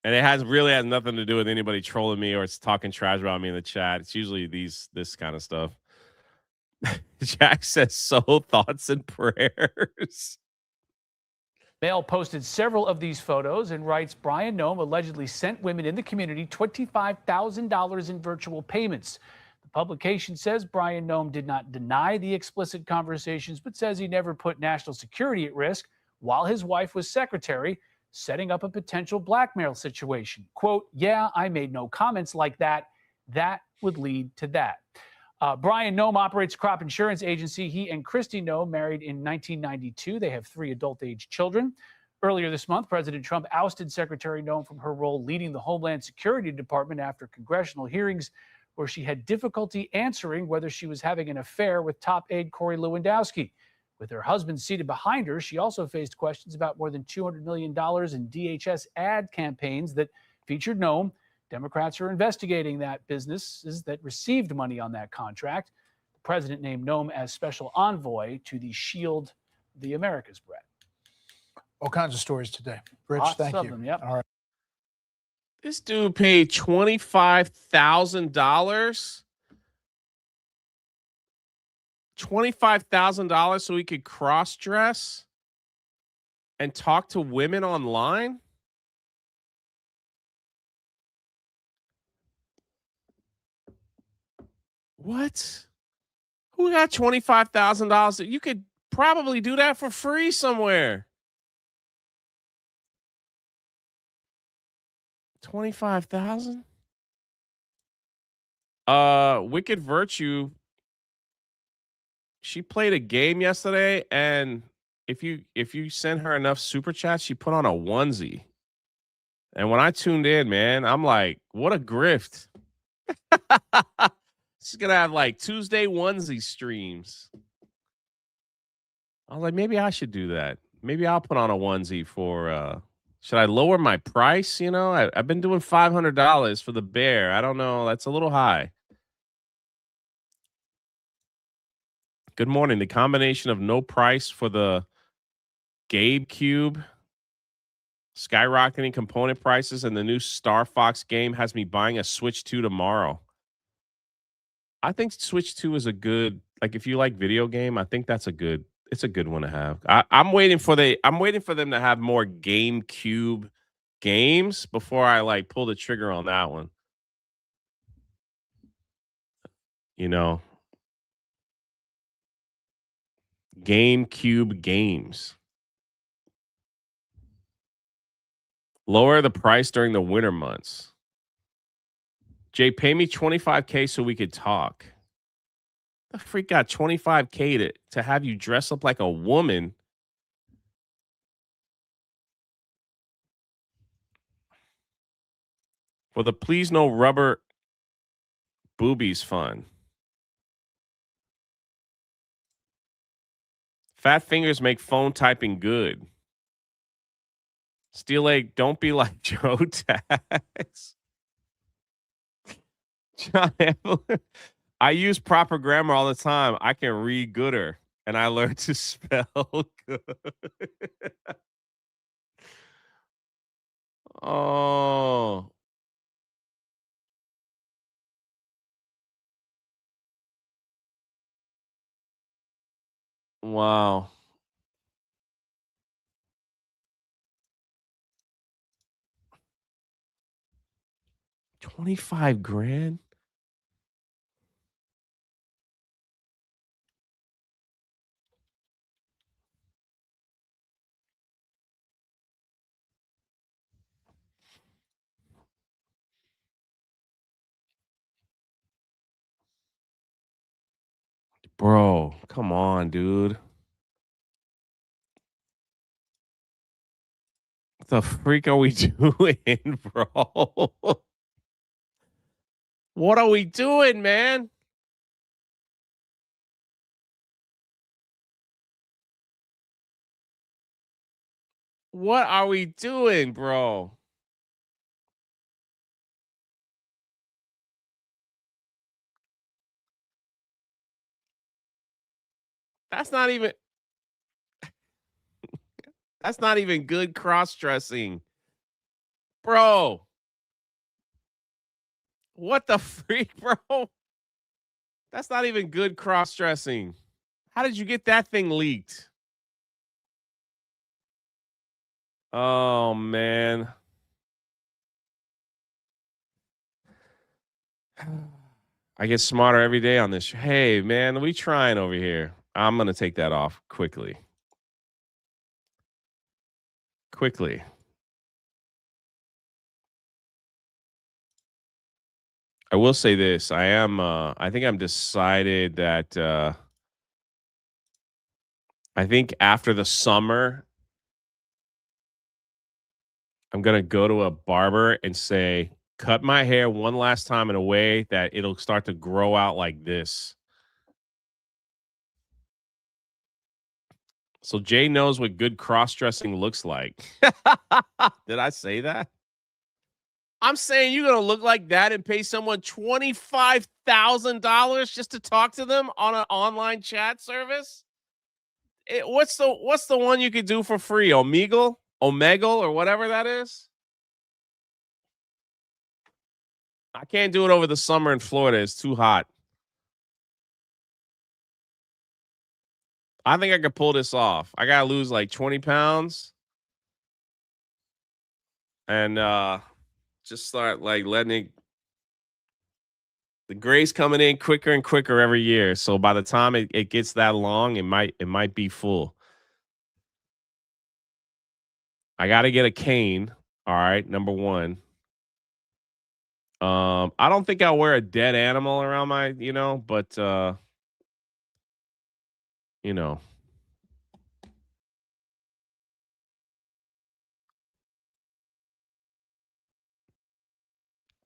And it really has nothing to do with anybody trolling me or it's talking trash about me in the chat. It's usually this kind of stuff. Jack says, so thoughts and prayers. Mail posted several of these photos and writes, Brian Noem allegedly sent women in the community $25,000 in virtual payments. The publication says Brian Noem did not deny the explicit conversations, but says he never put national security at risk while his wife was secretary, setting up a potential blackmail situation. Quote, yeah, I made no comments like that. That would lead to that. Brian Noem operates a crop insurance agency. He and Kristi Noem married in 1992. They have 3 adult-age children. Earlier this month, President Trump ousted Secretary Noem from her role leading the Homeland Security Department after congressional hearings where she had difficulty answering whether she was having an affair with top aide Corey Lewandowski. With her husband seated behind her, she also faced questions about more than $200 million in DHS ad campaigns that featured Noem. Democrats are investigating that businesses that received money on that contract. The president named Noem as special envoy to the Shield the Americas Bread. All kinds of stories today. Rich, thank you. Them, yep. All right. This dude paid $25,000. $25,000 so he could cross-dress and talk to women online? What? Who got $25,000? You could probably do that for free somewhere. 25,000? Wicked Virtue, she played a game yesterday, and if you send her enough super chats, she put on a onesie. And when I tuned in, man, I'm like, what a grift. She's gonna have like Tuesday onesie streams. I was like, maybe I should do that. Maybe I'll put on a onesie for should I lower my price? You know, I've been doing $500 for the bear. I don't know. That's a little high. Good morning. The combination of no price for the Gabe Cube, skyrocketing component prices, and the new Star Fox game has me buying a Switch 2 tomorrow. I think Switch 2 is a good, like, if you like video game, I think it's a good one to have. I'm waiting for them to have more GameCube games before I like pull the trigger on that one. You know, GameCube games. Lower the price during the winter months. Jay, pay me $25K so we could talk. The freak got $25K to have you dress up like a woman. For the please no rubber boobies fun. Fat fingers make phone typing good. Steel Egg, don't be like Joe Tax. John Evelyn, I use proper grammar all the time. I can read gooder, and I learned to spell good. Oh. Wow. $25,000. Bro, come on, dude. What the freak are we doing, bro? What are we doing, man? What are we doing, bro? That's not even good cross-dressing. Bro. What the freak, bro? That's not even good cross-dressing. How did you get that thing leaked? Oh, man. I get smarter every day on this. Hey, man, we trying over here. I'm going to take that off quickly. Quickly. I will say this. I think I'm decided that I think after the summer, I'm going to go to a barber and say, cut my hair one last time in a way that it'll start to grow out like this. So Jay knows what good cross-dressing looks like. Did I say that? I'm saying you're going to look like that and pay someone $25,000 just to talk to them on an online chat service? What's the one you could do for free? Omegle or whatever that is? I can't do it over the summer in Florida. It's too hot. I think I could pull this off. I got to lose like 20 pounds and just start like letting it The gray's coming in quicker and quicker every year. So by the time it gets that long, it might be full. I got to get a cane. All right, number one. I don't think I'll wear a dead animal around my, but you know.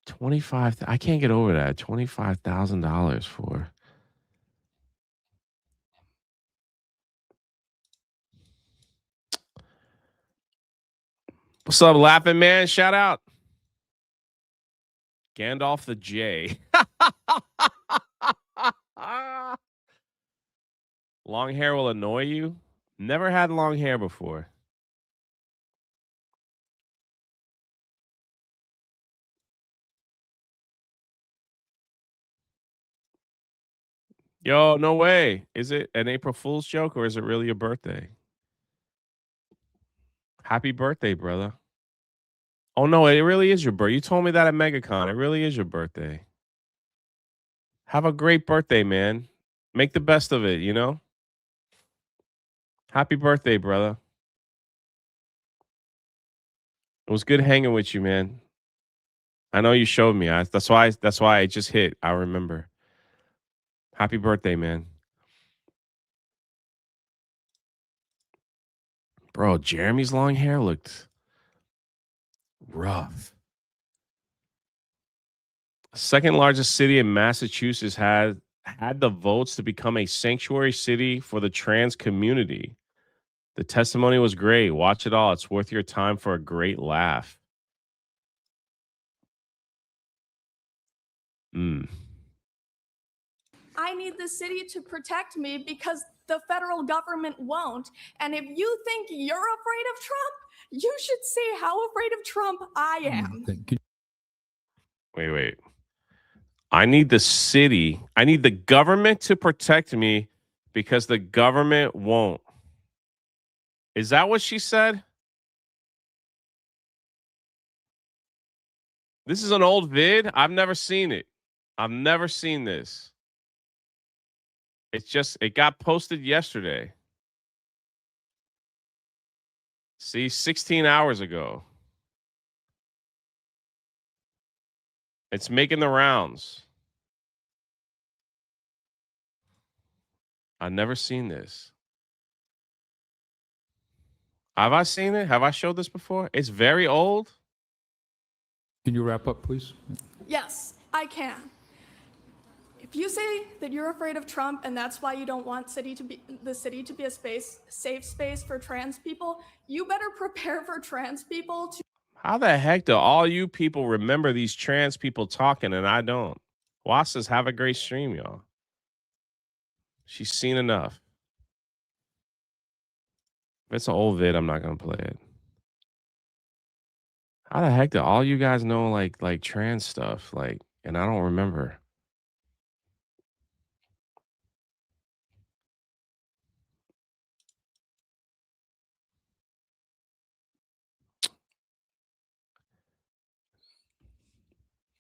25. I can't get over that. $25,000 for. What's up, Laughing Man? Shout out. Gandalf the J. Long hair will annoy you? Never had long hair before. Yo, no way. Is it an April Fool's joke or is it really your birthday? Happy birthday, brother. Oh, no, it really is your birthday. You told me that at MegaCon. It really is your birthday. Have a great birthday, man. Make the best of it, Happy birthday, brother. It was good hanging with you, man. I know you showed me. That's why it just hit. I remember. Happy birthday, man. Bro, Jeremy's long hair looked rough. Second largest city in Massachusetts had the votes to become a sanctuary city for the trans community. The testimony was great. Watch it all. It's worth your time for a great laugh. I need the city to protect me because the federal government won't. And if you think you're afraid of Trump, you should see how afraid of Trump I am. Wait. I need the government to protect me because the government won't. Is that what she said? This is an old vid. I've never seen it. I've never seen this. It got posted yesterday. See, 16 hours ago. It's making the rounds. I've never seen this. Have I seen it? Have I showed this before? It's very old. Can you wrap up, please? Yes, I can. If you say that you're afraid of Trump and that's why you don't want the city to be a safe space for trans people, you better prepare for trans people to. How the heck do all you people remember these trans people talking and I don't? Was says, have a great stream, y'all. She's seen enough. If it's an old vid, I'm not going to play it. How the heck do all you guys know like trans stuff? And I don't remember.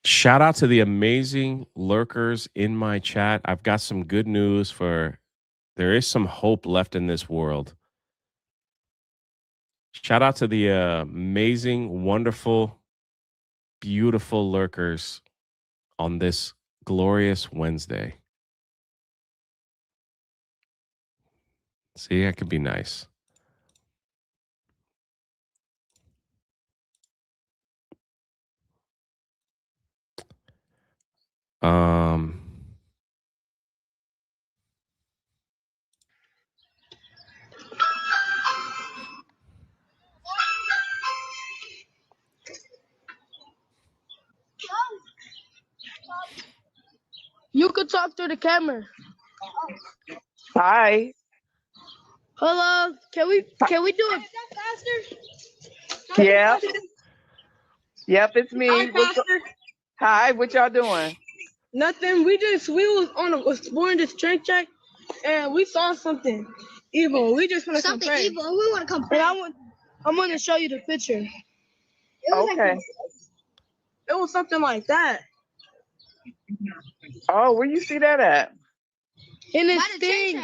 Shout out to the amazing lurkers in my chat. I've got some good news there is some hope left in this world. Shout out to the amazing, wonderful, beautiful lurkers on this glorious Wednesday. See, I could be nice. You could talk to the camera. Hi. Hello. Can we do it faster? Yeah. Yep, it's me. Hi, Pastor. Hi, what y'all doing? Nothing. We was on exploring this train track, and we saw something evil. We just want to Something compare. evil. We want to compare. And I'm going to show you the picture. Okay. It was something like that. Oh, where you see that at? In this thing.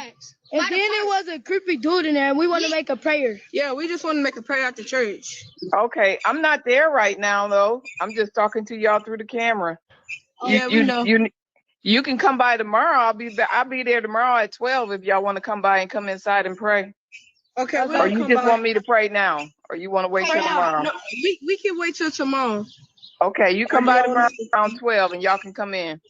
And then there was a creepy dude in there, and we want to make a prayer. Yeah, we just want to make a prayer at the church. Okay, I'm not there right now though. I'm just talking to y'all through the camera. We know. You can come by tomorrow. I'll be there tomorrow at 12 if y'all want to come by and come inside and pray. Okay, Or you just want me to pray now? Or you want to wait till tomorrow? No, we can wait till tomorrow. Okay, you come by tomorrow around 12 and y'all can come in.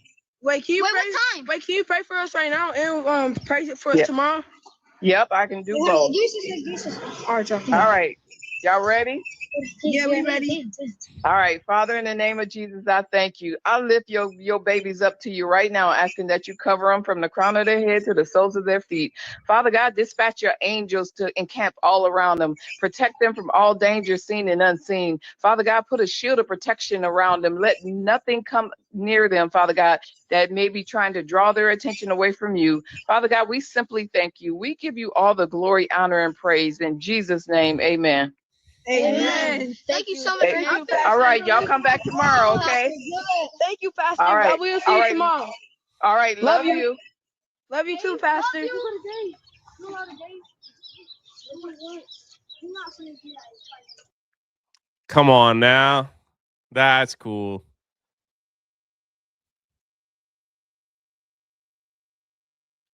Wait, can you pray? What time? Wait, can you pray for us right now and pray for us tomorrow? Yep, I can do both. All right, y'all. All right, y'all ready? Yeah, we ready. All right, Father, in the name of Jesus, I thank you. I lift your babies up to you right now, asking that you cover them from the crown of their head to the soles of their feet. Father God, dispatch your angels to encamp all around them. Protect them from all danger seen and unseen. Father God, put a shield of protection around them. Let nothing come near them, Father God, that may be trying to draw their attention away from you. Father God, we simply thank you. We give you all the glory, honor, and praise. In Jesus' name, amen. Amen. Thank you so much. All right, y'all come back tomorrow, okay? Thank you, Pastor. All right. God, we'll see you tomorrow. All right, love you. Love you too, Pastor. Come on now. That's cool.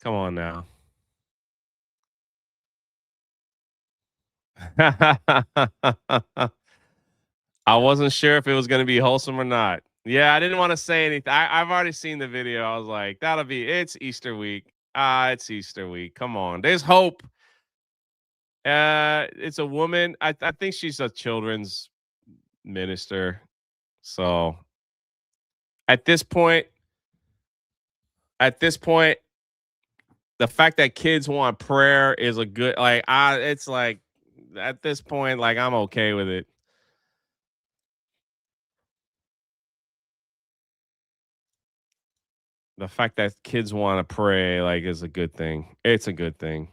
Come on now. I wasn't sure if it was going to be wholesome or not. Yeah, I didn't want to say anything. I've already seen the video. I was like, it's Easter week. It's Easter week. Come on. There's hope. It's a woman. I think she's a children's minister. So at this point, the fact that kids want prayer is a good, it's like, at this point, like, I'm okay with it. The fact that kids want to pray, like, is a good thing. It's a good thing,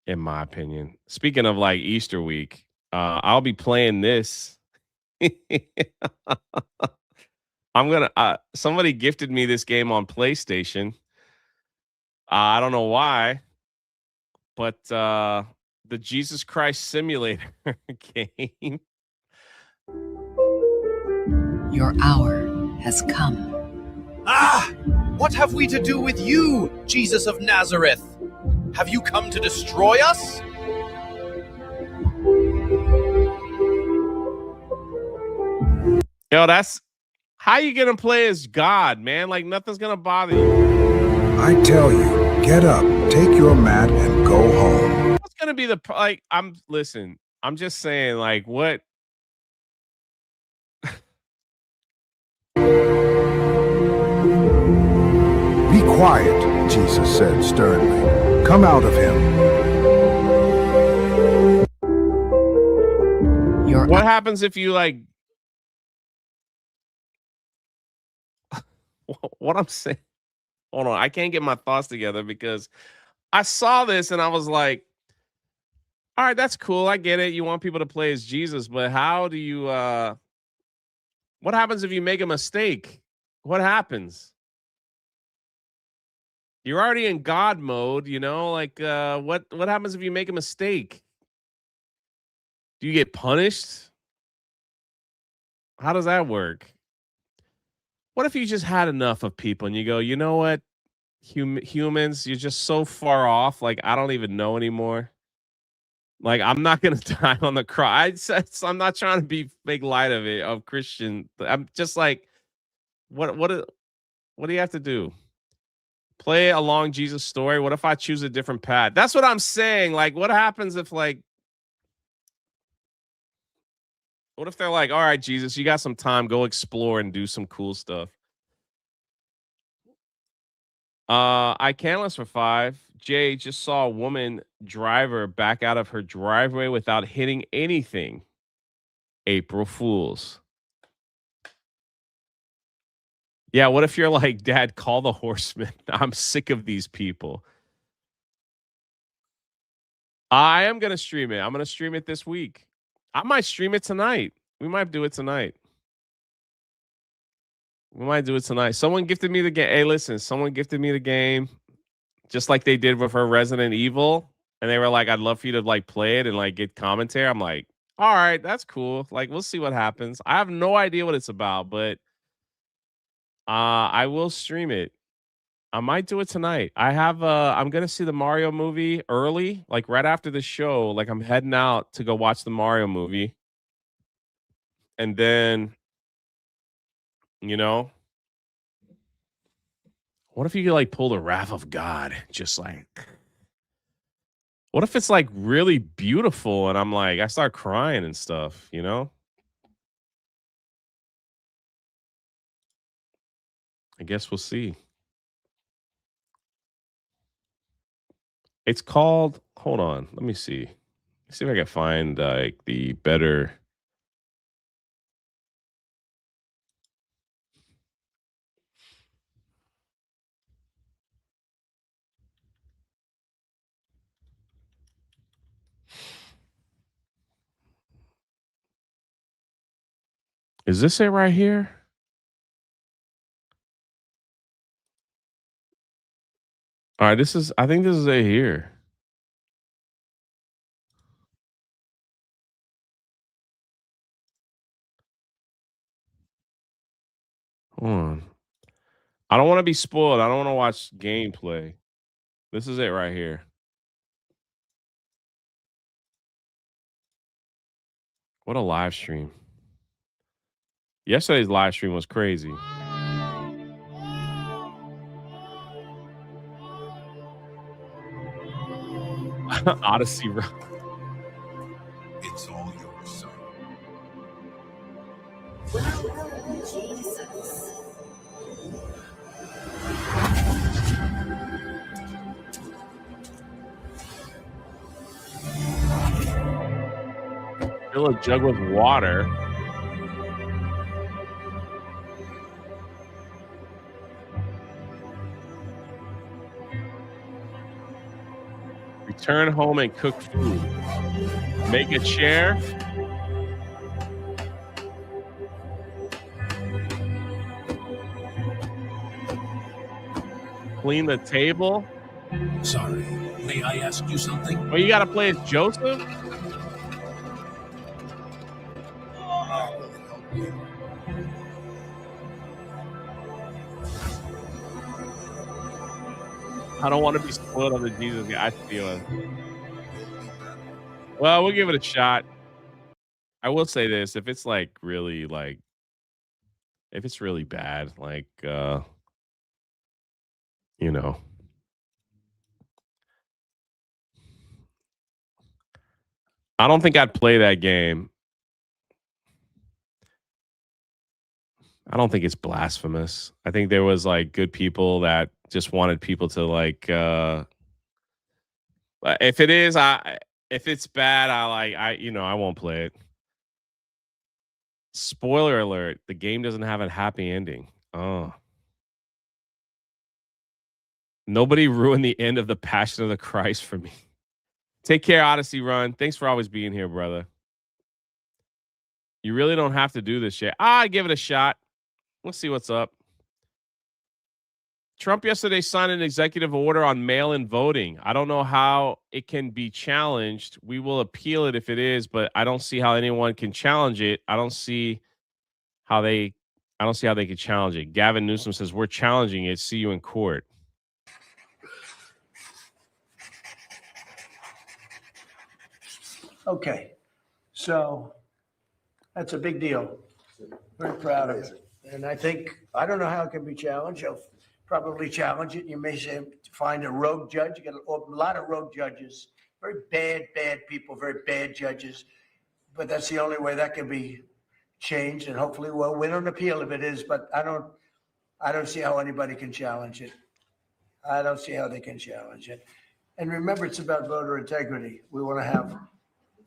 in my opinion. Speaking of, like, Easter week, I'll be playing this. Somebody gifted me this game on PlayStation. I don't know why, but the Jesus Christ Simulator game. Your hour has come. Ah! What have we to do with you, Jesus of Nazareth? Have you come to destroy us? Yo, that's how you gonna play as God, man? Like, nothing's gonna bother you. I tell you, get up, take your mat, and go home. What's gonna be I'm just saying, like, what? Be quiet, Jesus said sternly. Come out of him. What happens if you, like, what I'm saying? Hold on, I can't get my thoughts together because I saw this and I was like, all right, that's cool. I get it. You want people to play as Jesus, but how do you what happens if you make a mistake? What happens? You're already in God mode, you know? Like, what happens if you make a mistake? Do you get punished? How does that work? What if you just had enough of people and you go, you know what? Humans, you're just so far off. Like, I don't even know anymore. Like, I'm not going to die on the cross. I'm not trying to make light of it, of Christian. I'm just like, what do you have to do? Play along Jesus' story? What if I choose a different path? That's what I'm saying. Like, what happens if, like, what if they're like, all right, Jesus, you got some time, go explore and do some cool stuff. I can't for 5. Jay just saw a woman driver back out of her driveway without hitting anything. April Fools. Yeah, what if you're like, Dad, call the horsemen. I'm sick of these people. I am going to stream it. I'm going to stream it this week. I might stream it tonight. We might do it tonight. We might do it tonight. Someone gifted me the game. Hey, listen, someone gifted me the game just like they did with her Resident Evil. And they were like, I'd love for you to like play it and like get commentary. I'm like, all right, that's cool. Like, we'll see what happens. I have no idea what it's about, but I will stream it. I might do it tonight. I'm gonna see the Mario movie early, like right after the show. Like I'm heading out to go watch the Mario movie. And then, you know, what if you could like pull the wrath of God? Just like, what if it's like really beautiful and I'm like, I start crying and stuff, you know? I guess we'll see. It's called, hold on, let me see. See if I can find like the better. Is this it right here? All right, I think this is it here. Hold on. I don't want to be spoiled. I don't want to watch gameplay. This is it right here. What a live stream. Yesterday's live stream was crazy. Odyssey. It's all yours, son. Fill a jug with water. Return home and cook food. Make a chair. Clean the table. Sorry, may I ask you something? Well, you got to play as Joseph? I don't want to be spoiled on the Jesus guy. I feel it. Well, we'll give it a shot. I will say this. If it's like really like, if it's really bad, like, you know, I don't think I'd play that game. I don't think it's blasphemous. I think there was like good people that just wanted people to like, if it is, if it's bad, I won't play it. Spoiler alert, the game doesn't have a happy ending. Oh. Nobody ruined the end of the Passion of the Christ for me. Take care, Odyssey Run. Thanks for always being here, brother. You really don't have to do this shit. Give it a shot. Let's see what's up. Trump yesterday signed an executive order on mail-in voting. I don't know how it can be challenged. We will appeal it if it is, but I don't see how anyone can challenge it. I don't see how they could challenge it. Gavin Newsom says, we're challenging it. See you in court. Okay, so that's a big deal. Very proud of it. And I don't know how it can be challenged. You'll probably challenge it. You may say, find a rogue judge. You get a lot of rogue judges, very bad people, very bad judges. But that's the only way that can be changed. And hopefully we'll win an appeal if it is. But I don't see how anybody can challenge it. I don't see how they can challenge it. And remember, it's about voter integrity. We want to have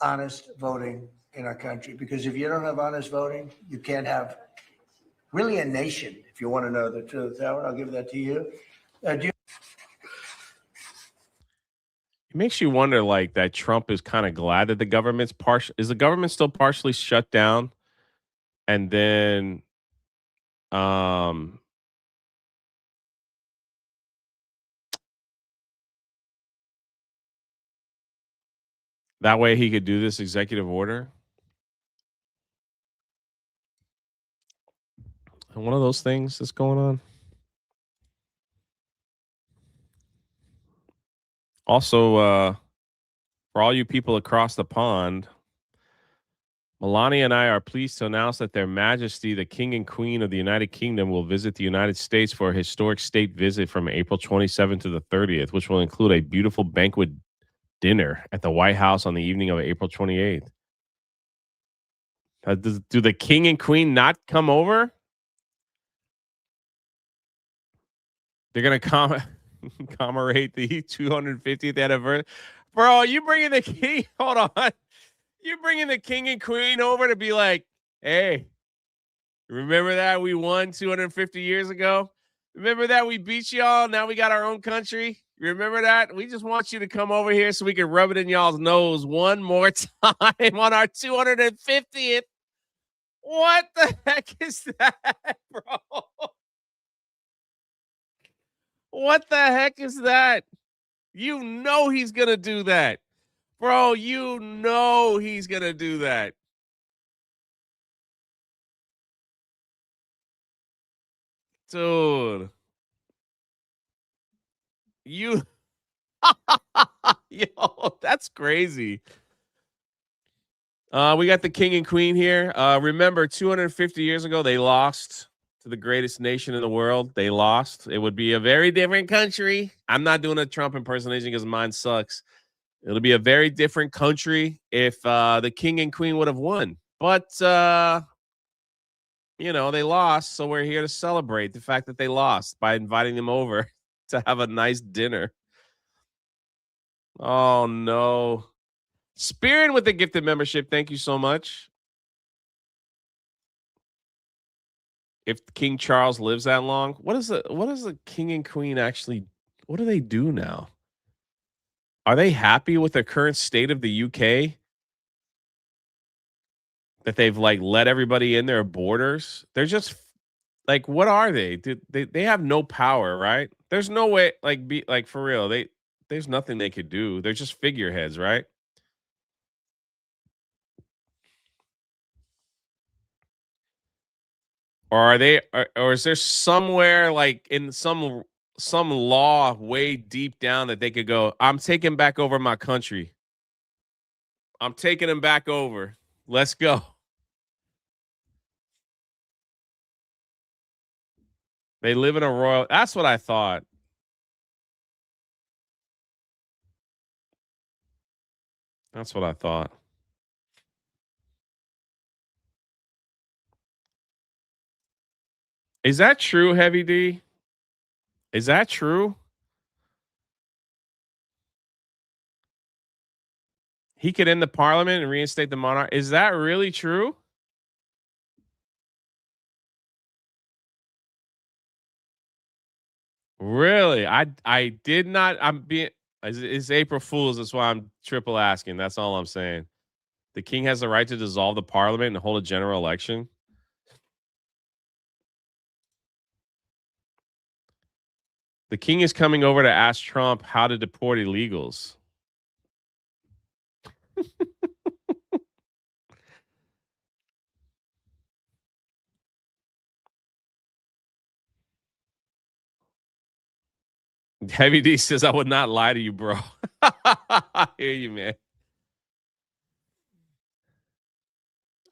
honest voting in our country, because if you don't have honest voting, you can't have really a nation, if you want to know the truth. Howard, I'll give that to you. It makes you wonder, like, that Trump is kind of glad that the government's partial. Is the government still partially shut down? And then That way he could do this executive order. And one of those things that's going on. Also, for all you people across the pond, Melania and I are pleased to announce that Their Majesty, the King and Queen of the United Kingdom, will visit the United States for a historic state visit from April 27th to the 30th, which will include a beautiful banquet dinner at the White House on the evening of April 28th. Do the King and Queen not come over? They're going to commemorate the 250th anniversary. Bro, you bringing the king? Hold on. You bringing the King and Queen over to be like, hey, remember that we won 250 years ago? Remember that we beat y'all? Now we got our own country. Remember that? We just want you to come over here so we can rub it in y'all's nose one more time on our 250th. What the heck is that, bro? What the heck is that? You know he's going to do that. Bro, you know he's going to do that. Dude. You. Yo, that's crazy. We got the King and Queen here. Remember, 250 years ago, they lost to the greatest nation in the world. They lost. It would be a very different country. I'm not doing a Trump impersonation because mine sucks. It'll be a very different country if the King and Queen would have won. But, they lost. So we're here to celebrate the fact that they lost by inviting them over to have a nice dinner. Oh, no. Spirit with the gifted membership. Thank you so much. If King Charles lives that long, what is the King and Queen actually, what do they do now? Are they happy with the current state of the UK? That they've let everybody in their borders? They're just what are they? They have no power, right? There's no way for real. There's nothing they could do. They're just figureheads, right? Or are they or is there somewhere in some law way deep down that they could go, I'm taking back over my country. I'm taking them back over. Let's go. They live in a royal. That's what I thought. That's what I thought. Is that true, Heavy D? Is that true? He could end the parliament and reinstate the monarch. Is that really true? Really? I did not. It's April Fool's. That's why I'm triple asking. That's all I'm saying. The king has the right to dissolve the parliament and hold a general election. The king is coming over to ask Trump how to deport illegals. Heavy D says, I would not lie to you, bro. I hear you, man.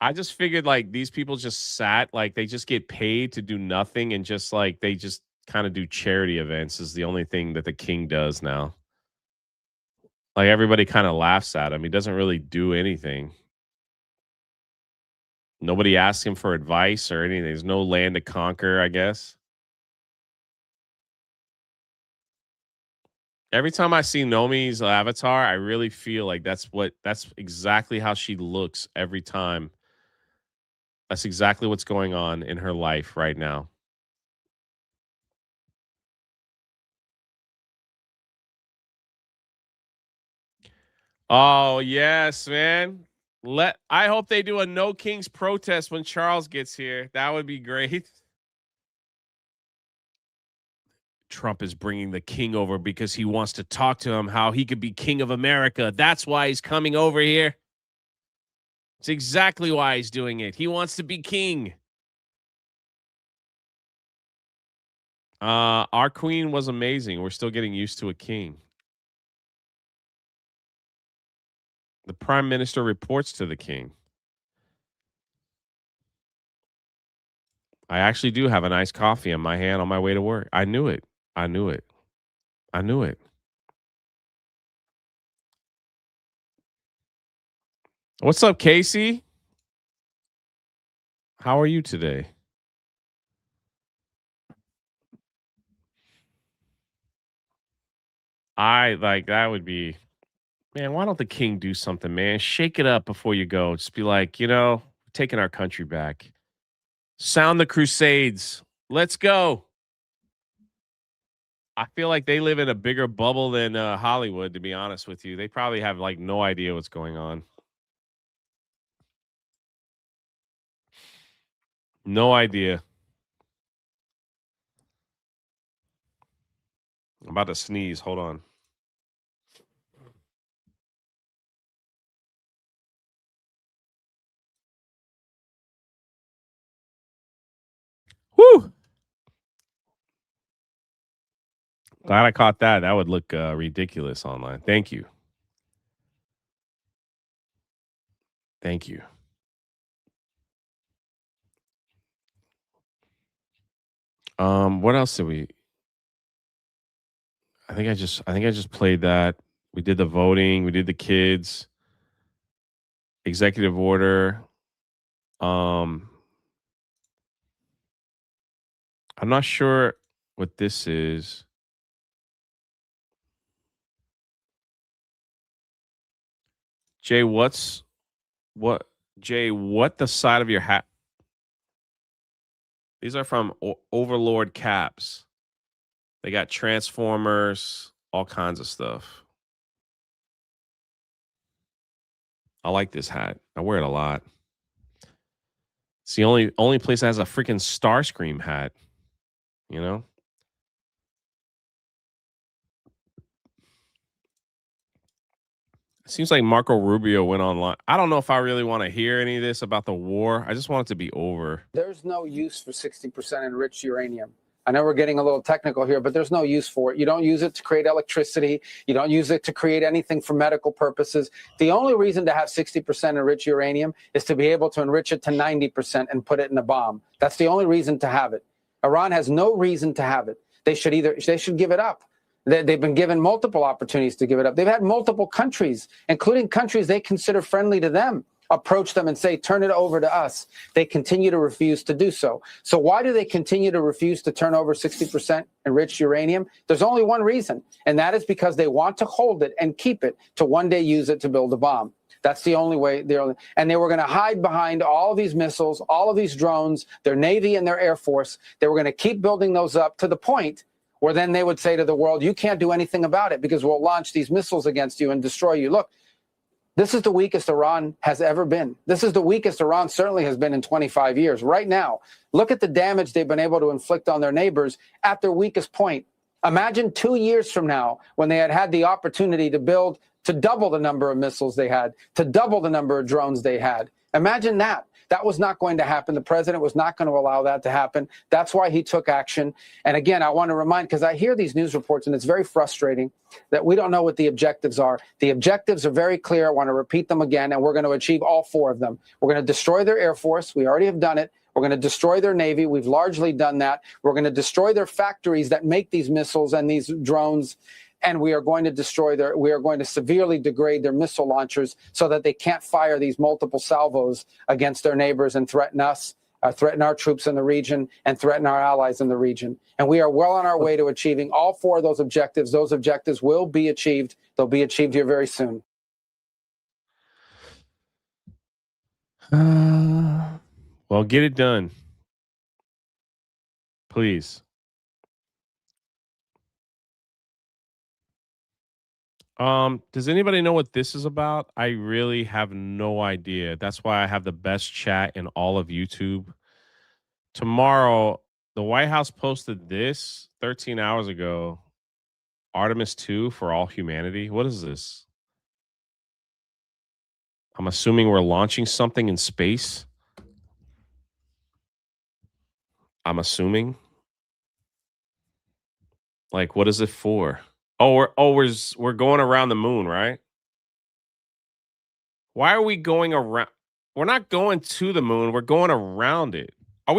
I just figured these people just sat, they just get paid to do nothing and just they just kind of do charity events is the only thing that the king does now. Everybody kind of laughs at him. He doesn't really do anything. Nobody asks him for advice or anything. There's no land to conquer, I guess. Every time I see Nomi's avatar, I really feel like that's exactly how she looks every time. That's exactly what's going on in her life right now. Oh, yes, man. I hope they do a No Kings protest when Charles gets here. That would be great. Trump is bringing the king over because he wants to talk to him how he could be king of America. That's why he's coming over here. It's exactly why he's doing it. He wants to be king. Our queen was amazing. We're still getting used to a king. The prime minister reports to the king. I actually do have a nice coffee in my hand on my way to work. I knew it. I knew it. I knew it. What's up, Casey? How are you today? That would be, man, why don't the king do something, man? Shake it up before you go. Just be like, taking our country back. Sound the crusades. Let's go. I feel like they live in a bigger bubble than Hollywood, to be honest with you. They probably have no idea what's going on. No idea. I'm about to sneeze. Hold on. Woo! Glad I caught that. That would look ridiculous online. Thank you. Thank you. What else did we? I think I just played that. We did the voting. We did the kids. Executive order. I'm not sure what this is. Jay, what the side of your hat? These are from Overlord Caps. They got Transformers, all kinds of stuff. I like this hat. I wear it a lot. It's the only place that has a freaking Starscream hat. Seems like Marco Rubio went online. I don't know if I really want to hear any of this about the war. I just want it to be over. There's no use for 60% enriched uranium. I know we're getting a little technical here, but there's no use for it. You don't use it to create electricity. You don't use it to create anything for medical purposes. The only reason to have 60% enriched uranium is to be able to enrich it to 90% and put it in a bomb. That's the only reason to have it. Iran has no reason to have it. They should give it up. They've been given multiple opportunities to give it up. They've had multiple countries, including countries they consider friendly to them, approach them and say, turn it over to us. They continue to refuse to do so. So why do they continue to refuse to turn over 60% enriched uranium? There's only one reason, and that is because they want to hold it and keep it to one day use it to build a bomb. That's the only way. And they were going to hide behind all of these missiles, all of these drones, their Navy and their Air Force. They were going to keep building those up to the point where then they would say to the world, you can't do anything about it because we'll launch these missiles against you and destroy you. Look, this is the weakest Iran has ever been. This is the weakest Iran certainly has been in 25 years. Right now, look at the damage they've been able to inflict on their neighbors at their weakest point. Imagine 2 years from now when they had the opportunity to double the number of missiles they had, to double the number of drones they had. Imagine that. That was not going to happen. The president was not going to allow that to happen. That's why he took action. And again, I want to remind, because I hear these news reports and it's very frustrating that we don't know what the objectives are. The objectives are very clear. I want to repeat them again, and we're going to achieve all four of them. We're going to destroy their Air Force. We already have done it. We're going to destroy their Navy. We've largely done that. We're going to destroy their factories that make these missiles and these drones. And we are going to severely degrade their missile launchers so that they can't fire these multiple salvos against their neighbors and threaten us, threaten our troops in the region, and threaten our allies in the region. And we are well on our way to achieving all four of those objectives. Those objectives will be achieved. They'll be achieved here very soon. Well, get it done. Please. Does anybody know what this is about? I really have no idea. That's why I have the best chat in all of YouTube. Tomorrow, The White House posted this 13 hours ago. Artemis 2 for all humanity. What is this? I'm assuming we're launching something in space. I'm assuming. Like, what is it for? We're going around the moon, right? Why are we going around? We're not going to the moon. We're going around it. Are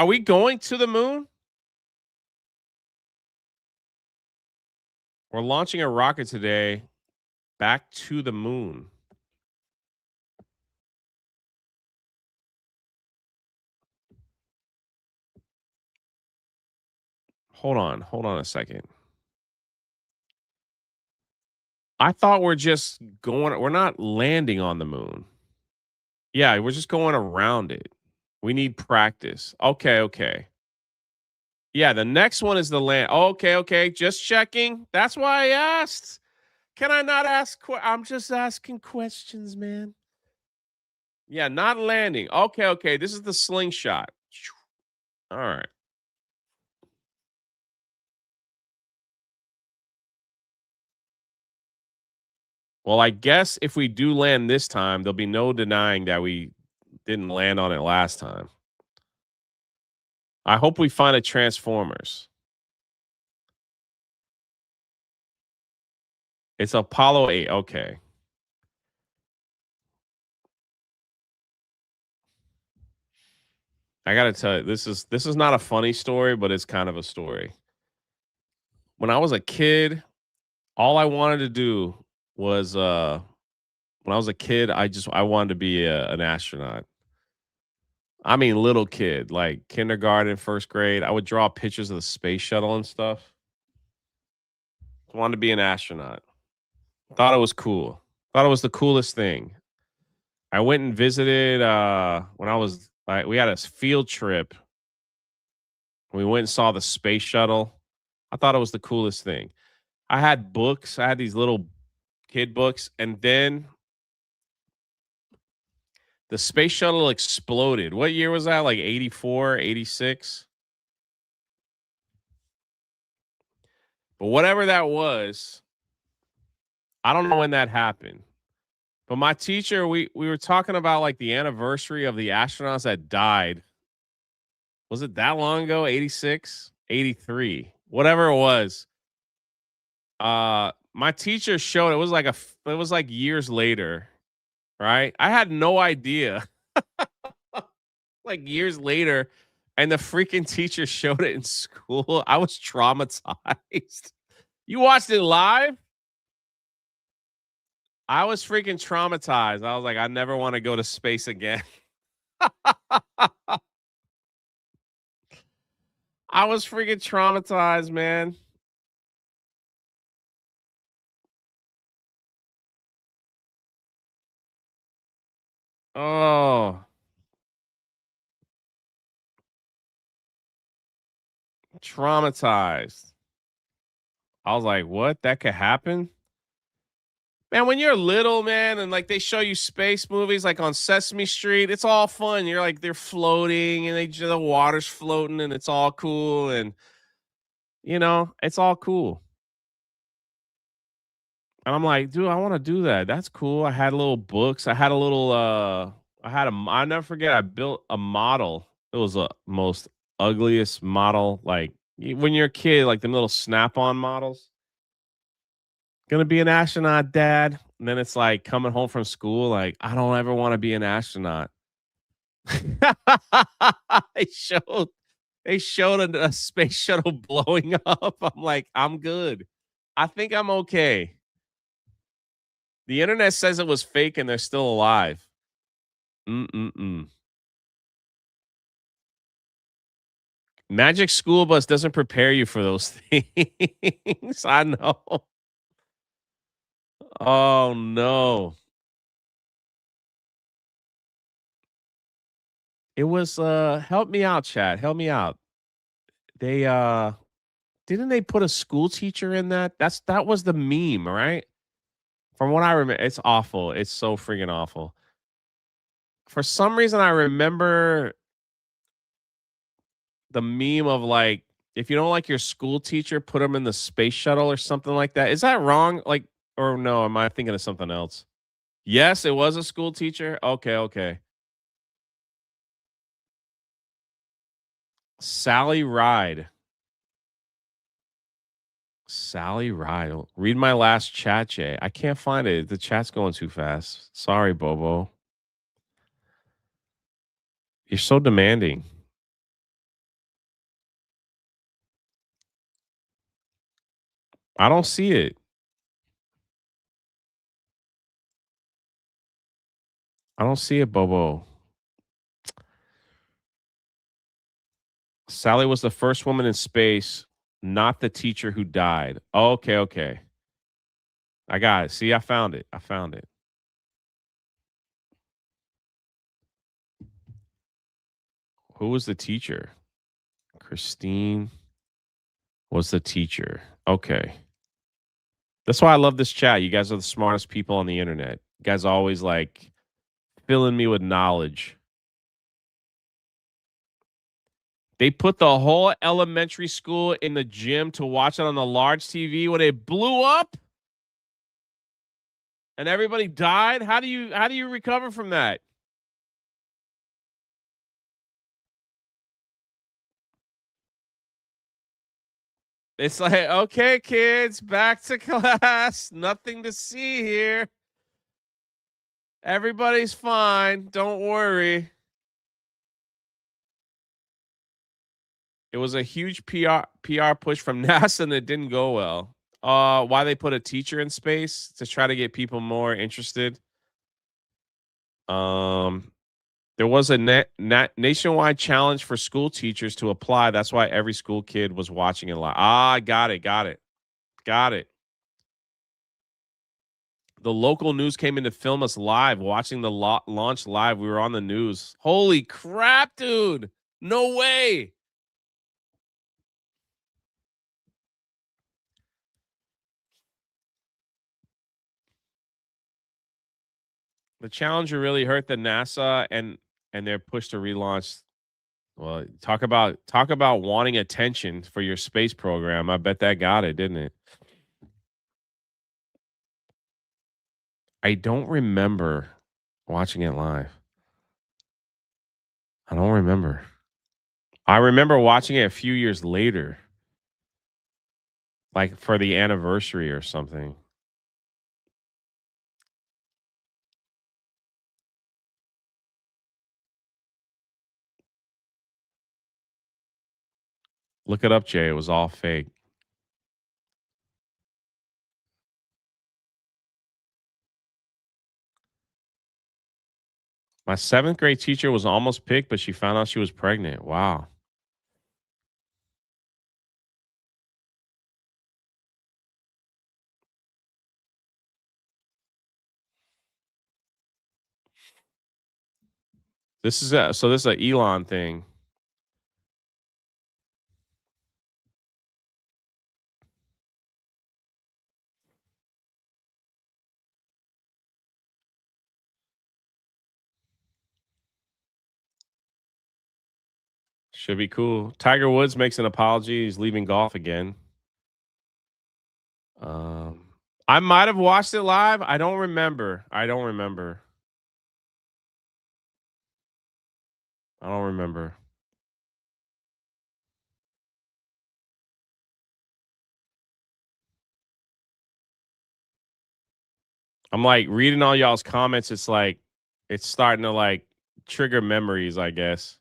we going to the moon? We're launching a rocket today back to the moon. Hold on a second. I thought we're not landing on the moon. Yeah, we're just going around it. We need practice. Okay. Yeah, the next one is the land. Okay. Just checking. That's why I asked. Can I not ask? I'm just asking questions, man. Yeah, not landing. Okay. This is the slingshot. All right. Well, I guess if we do land this time, there'll be no denying that we didn't land on it last time. I hope we find a Transformers. It's Apollo 8. Okay. I got to tell you, this is not a funny story, but it's kind of a story. When I was a kid, all I wanted to do was when I was a kid, I wanted to be an astronaut. I mean, little kid, like kindergarten, first grade. I would draw pictures of the space shuttle and stuff. I wanted to be an astronaut. Thought it was cool. Thought it was the coolest thing. I went and visited when we had a field trip. We went and saw the space shuttle. I thought it was the coolest thing. I had books. I had these little kid books, and then the space shuttle exploded. What year was that? Like 84, 86? But whatever that was, I don't know when that happened. But my teacher, we were talking about like the anniversary of the astronauts that died. Was it that long ago? 86, 83, whatever it was. My teacher showed it was like years later, right? I had no idea. Like years later, and the freaking teacher showed it in school. I was traumatized. You watched it live? I was freaking traumatized. I was like, I never want to go to space again. I was freaking traumatized, man. Oh, traumatized. I was like, what? That could happen? Man, when you're little, man, and like they show you space movies like on Sesame Street, it's all fun. You're like they're floating and the water's floating and it's all cool and it's all cool. And I'm like, dude, I want to do that. That's cool. I had little books. I had a little I never forget I built a model. It was the most ugliest model like when you're a kid, like them little snap-on models. Gonna be an astronaut, Dad. And then it's like coming home from school, like, I don't ever want to be an astronaut. they showed a space shuttle blowing up. I'm like, I'm good. I think I'm okay. The internet says it was fake and they're still alive. Magic School Bus doesn't prepare you for those things. I know. Oh no. It was help me out, chat. Help me out. They didn't they put a school teacher in that? That was the meme, right? From what I remember, it's awful. It's so freaking awful. For some reason I remember the meme of like, if you don't like your school teacher, put them in the space shuttle or something like that. Is that wrong? Like, or no, am I thinking of something else? Yes, it was a school teacher. Okay, okay. Sally Ride. Sally Ride. Read my last chat, Jay. I can't find it. The chat's going too fast. Sorry, Bobo. You're so demanding. I don't see it. I don't see it, Bobo. Sally was the first woman in space, not the teacher who died. Okay, okay. I got it. See, I found it. I found it. Who was the teacher? Christine was the teacher. Okay. That's why I love this chat. You guys are the smartest people on the internet. You guys always like filling me with knowledge. They put the whole elementary school in the gym to watch it on the large TV when it blew up and everybody died. How do you recover from that? It's like, okay, kids, back to class. Nothing to see here. Everybody's fine. Don't worry. It was a huge PR push from NASA and it didn't go well. Why they put a teacher in space? To try to get people more interested. There was a nationwide challenge for school teachers to apply. That's why every school kid was watching it live. Got it. The local news came in to film us live, watching the launch live. We were on the news. Holy crap, dude. No way. The Challenger really hurt the NASA and their push to relaunch. Well, talk about wanting attention for your space program. I bet that got it, didn't it? I don't remember watching it live. I don't remember. I remember watching it a few years later, like for the anniversary or something. Look it up, Jay. It was all fake. My 7th grade teacher was almost picked, but she found out she was pregnant. Wow. This is this is an Elon thing. Should be cool. Tiger Woods makes an apology. He's leaving golf again. I might have watched it live. I don't remember. I don't remember. I'm like reading all y'all's comments. It's like it's starting to like trigger memories, I guess.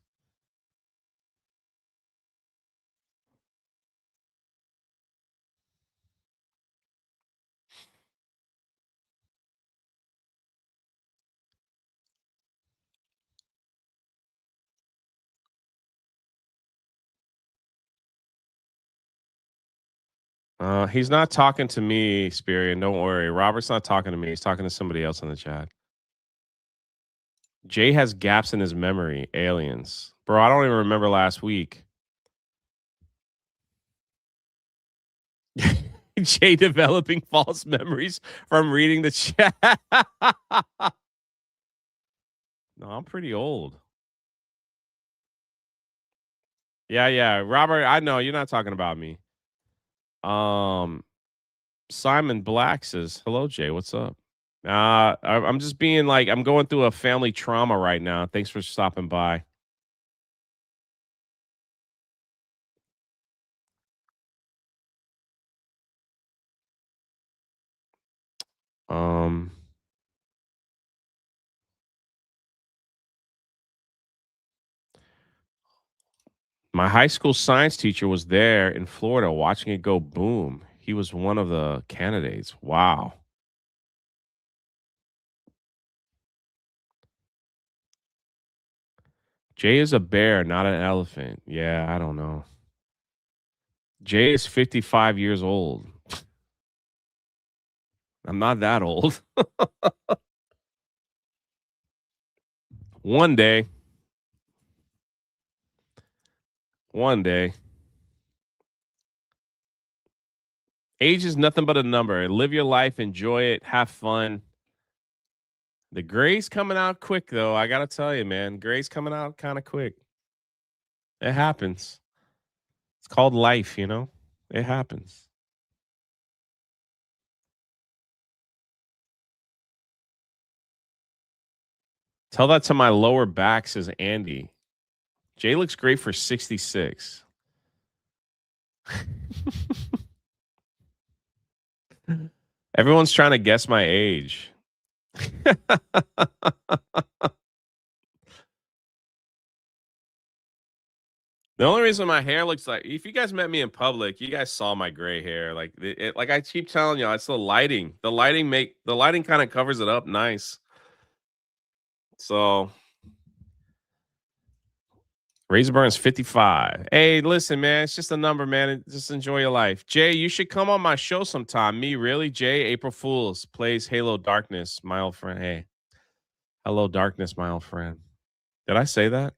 He's not talking to me, Spirian. Don't worry. Robert's not talking to me. He's talking to somebody else in the chat. Jay has gaps in his memory. Aliens. Bro, I don't even remember last week. Jay developing false memories from reading the chat. No, I'm pretty old. Yeah. Robert, I know you're not talking about me. Simon Black says, "Hello, Jay. What's up?" I'm just being like, I'm going through a family trauma right now. Thanks for stopping by. Um, my high school science teacher was there in Florida watching it go boom. He was one of the candidates. Wow. Jay is a bear, not an elephant. Yeah, I don't know. Jay is 55 years old. I'm not that old. One day. One day. Age is nothing but a number. Live your life, enjoy it, have fun. The gray's coming out quick, though. I gotta tell you, man. Gray's coming out kind of quick. It happens. It's called life, you know? It happens. Tell that to my lower back, says Andy. Jay looks great for 66. Everyone's trying to guess my age. The only reason my hair looks like, if you guys met me in public, you guys saw my gray hair. Like like I keep telling y'all, it's the lighting. The lighting kind of covers it up nice. So Razor Burns 55. Hey, listen, man, it's just a number, man. Just enjoy your life. Jay, you should come on my show sometime. Me, really? Jay, April Fools plays Halo Darkness, my old friend. Hey, hello, Darkness, my old friend. Did I say that?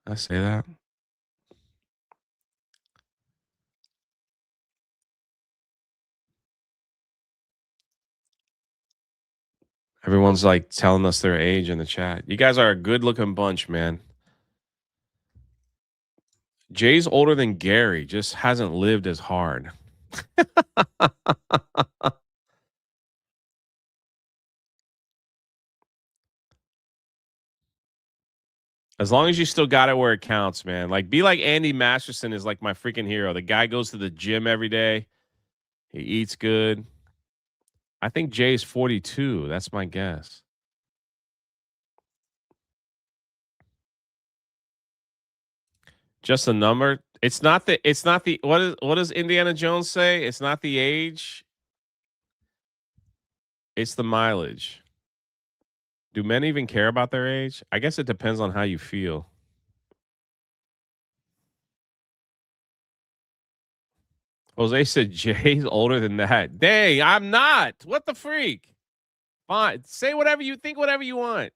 Did I say that? Everyone's like telling us their age in the chat. You guys are a good looking bunch, man. Jay's older than Gary, just hasn't lived as hard. As long as you still got it where it counts, man. Like, be like Andy Masterson is like my freaking hero. The guy goes to the gym every day. He eats good. I think Jay's 42. That's my guess. Just a number. It's not the what does Indiana Jones say? It's not the age. It's the mileage. Do men even care about their age? I guess it depends on how you feel. Jose said Jay's older than that. Dang, I'm not. What the freak? Fine. Say whatever you think, whatever you want.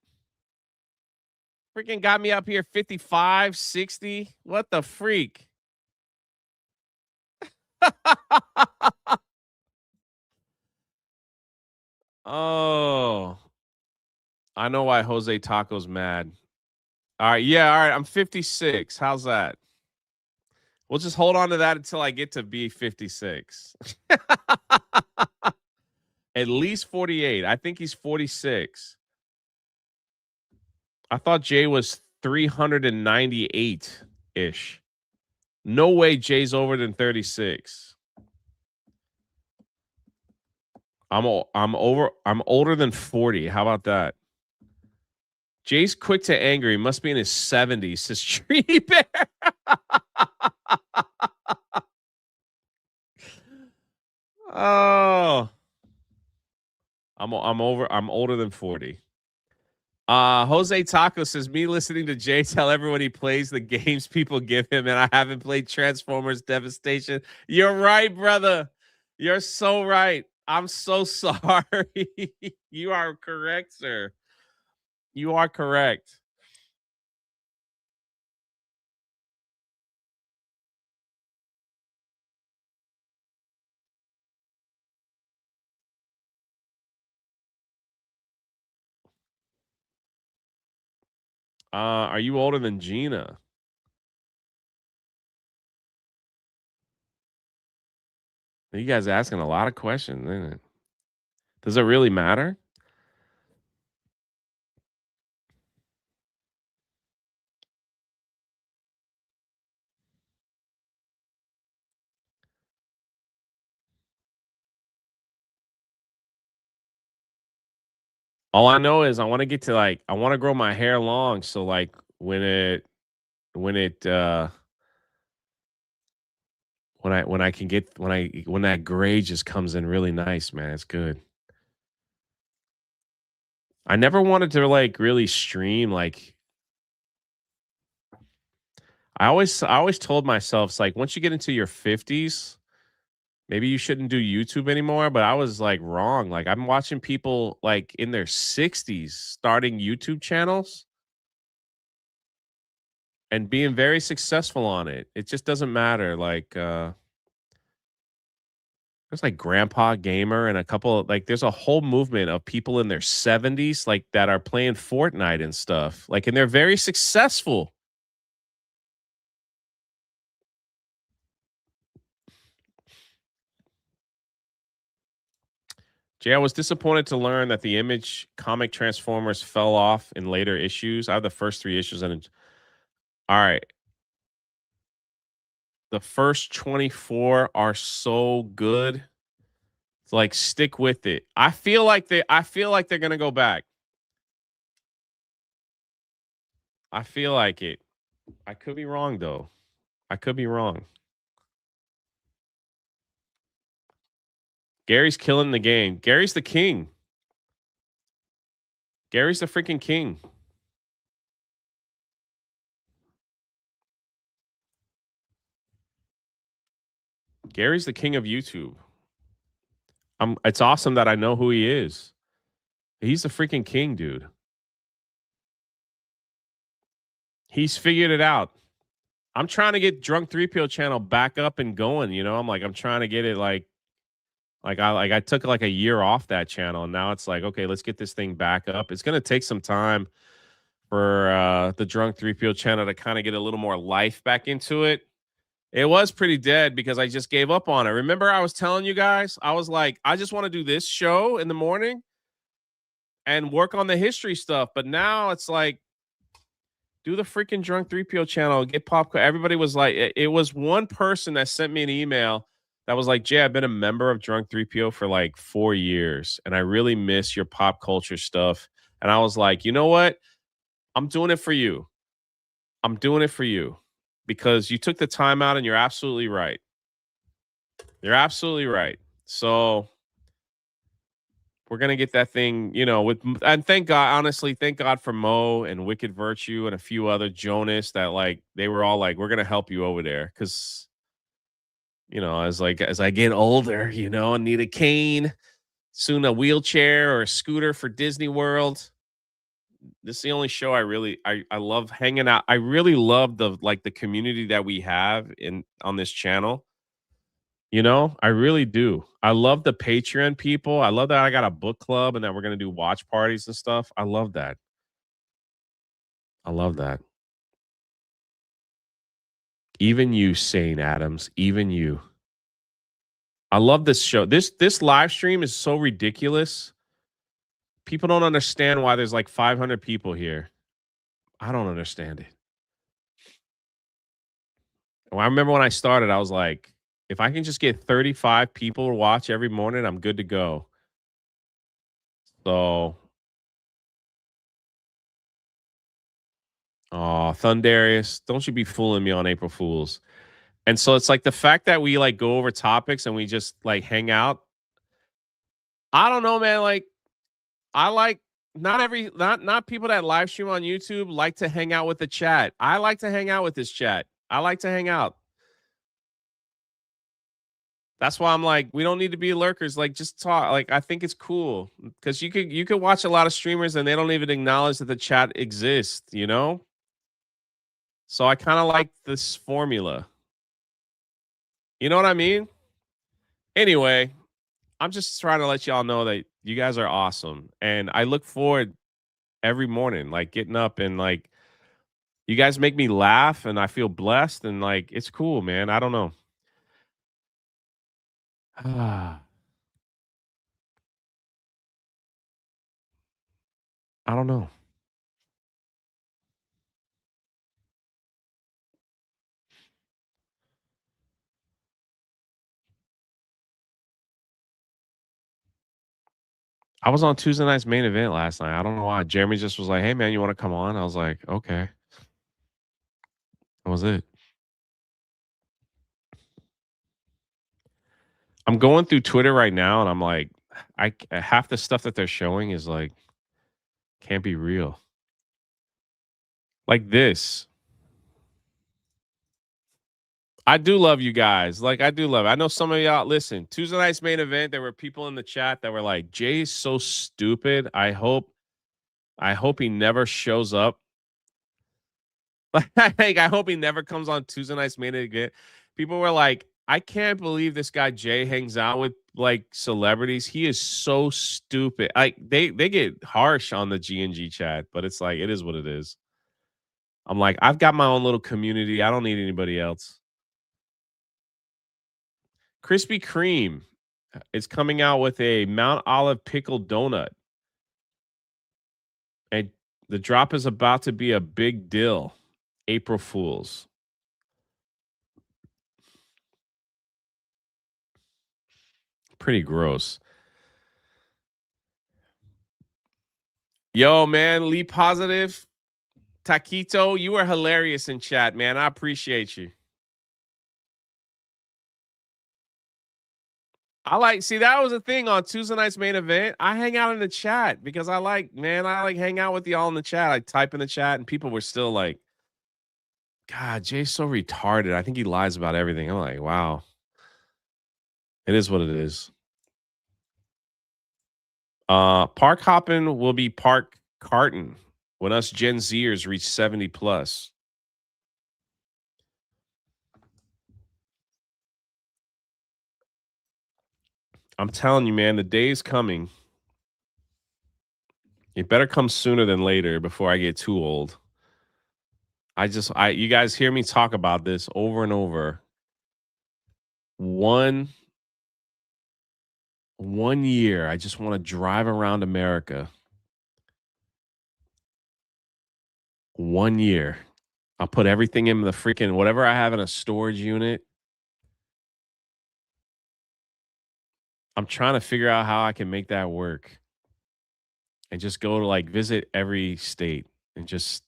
Freaking got me up here 55, 60. What the freak? Oh. I know why Jose Taco's mad. All right. Yeah. All right. I'm 56. How's that? We'll just hold on to that until I get to be 56. At least 48. I think he's 46. I thought Jay was 398 ish. No way Jay's over than 36. I'm older than 40. How about that? Jay's quick to anger. He must be in his 70s, says Tree Bear. Oh. I'm older than 40. Jose Taco says, me listening to Jay tell everyone he plays the games people give him, and I haven't played Transformers Devastation. You're right, brother. You're so right. I'm so sorry. You are correct, sir. You are correct. Are you older than Gina? You guys asking a lot of questions, isn't it? Does it really matter? All I know is I want to get to I want to grow my hair long. So when it when it when I can get when that gray just comes in really nice, man, it's good. I never wanted to really stream. I always told myself it's like once you get into your 50s, maybe you shouldn't do YouTube anymore. But I was wrong. I'm watching people in their 60s starting YouTube channels and being very successful on it. It just doesn't matter. There's Grandpa Gamer and a couple there's a whole movement of people in their 70s that are playing Fortnite and stuff. And they're very successful. Jay, I was disappointed to learn that the Image comic Transformers fell off in later issues. I have the first 3 issues and all right. The first 24 are so good. It's stick with it. I feel like they're going to go back. I feel like it. I could be wrong though. I could be wrong. Gary's killing the game. Gary's the king. Gary's the freaking king. Gary's the king of YouTube. It's awesome that I know who he is. He's the freaking king, dude. He's figured it out. I'm trying to get Drunk 3PO channel back up and going, I'm trying to get it I took a year off that channel and now it's okay, let's get this thing back up. It's going to take some time for the Drunk 3PO channel to kind of get a little more life back into it. It was pretty dead because I just gave up on it. Remember I was telling you guys, I was like, I just want to do this show in the morning and work on the history stuff. But now it's do the freaking Drunk 3PO channel, get popcorn. Everybody was it was one person that sent me an email that was Jay, I've been a member of Drunk 3PO for 4 years and I really miss your pop culture stuff. And I was like, you know what? I'm doing it for you. I'm doing it for you because you took the time out and you're absolutely right. You're absolutely right. So we're going to get that thing, and thank God, honestly, thank God for Mo and Wicked Virtue and a few other Jonas that they were all we're going to help you over there. Cause as I get older, and need a cane, soon a wheelchair or a scooter for Disney World. This is the only show I love hanging out. I really love the community that we have on this channel. I really do. I love the Patreon people. I love that I got a book club and that we're going to do watch parties and stuff. I love that. I love that. Even you, Sane Adams, even you. I love this show. This live stream is so ridiculous. People don't understand why there's 500 people here. I don't understand it. Well, I remember when I started, I was like, if I can just get 35 people to watch every morning, I'm good to go. So, oh, Thundarius, don't you be fooling me on April Fools. And so it's the fact that we go over topics and we just hang out. I don't know, man. I not people that live stream on YouTube like to hang out with the chat. I like to hang out with this chat. I like to hang out. That's why I'm we don't need to be lurkers. Just talk. I think it's cool because you could watch a lot of streamers and they don't even acknowledge that the chat exists, So I kind of like this formula. You know what I mean? Anyway, I'm just trying to let y'all know that you guys are awesome. And I look forward every morning, getting up and You guys make me laugh, and I feel blessed, and like it's cool, man. I don't know. I don't know. I was on Tuesday night's main event last night. I don't know why. Jeremy just was like, "Hey, man, you want to come on?" I was like, "Okay." That was it. I'm going through Twitter right now, and I'm like, half the stuff that they're showing is like, can't be real. Like this. I do love you guys. Like, I do love it. I know some of y'all listen. Tuesday night's main event. There were people in the chat that were like, "Jay's so stupid. I hope he never shows up." Like, I hope he never comes on Tuesday night's main event. People were like, "I can't believe this guy Jay hangs out with like celebrities. He is so stupid." Like, they get harsh on the G&G chat, but it's like it is what it is. I'm like, I've got my own little community. I don't need anybody else. Krispy Kreme is coming out with a Mount Olive pickle donut. And the drop is about to be a big deal. April Fools. Pretty gross. Yo, man, Lee Positive. Taquito, you were hilarious in chat, man. I appreciate you. See, that was a thing on Tuesday night's main event. I hang out in the chat because I like hang out with y'all in the chat. I type in the chat and people were still like, "God, Jay's so retarded. I think he lies about everything." I'm like, wow. It is what it is. Park hopping will be park carton when us Gen Zers reach 70 plus. I'm telling you, man, the day is coming. It better come sooner than later before I get too old. You guys hear me talk about this over and over. One year, I just want to drive around America. 1 year. I'll put everything in the freaking whatever I have in a storage unit. I'm trying to figure out how I can make that work. And just go to like visit every state and just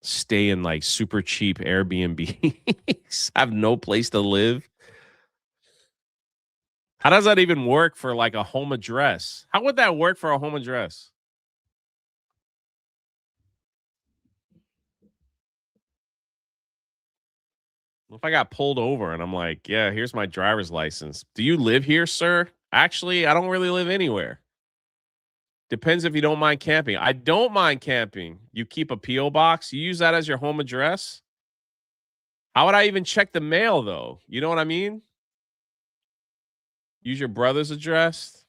stay in like super cheap Airbnbs. Have no place to live. How does that even work for like a home address? How would that work for a home address? If I got pulled over and I'm like, "Yeah, here's my driver's license. Do you live here, sir?" Actually, I don't really live anywhere. Depends if you don't mind camping. I don't mind camping. You keep a P.O. box. You use that as your home address. How would I even check the mail, though? You know what I mean? Use your brother's address.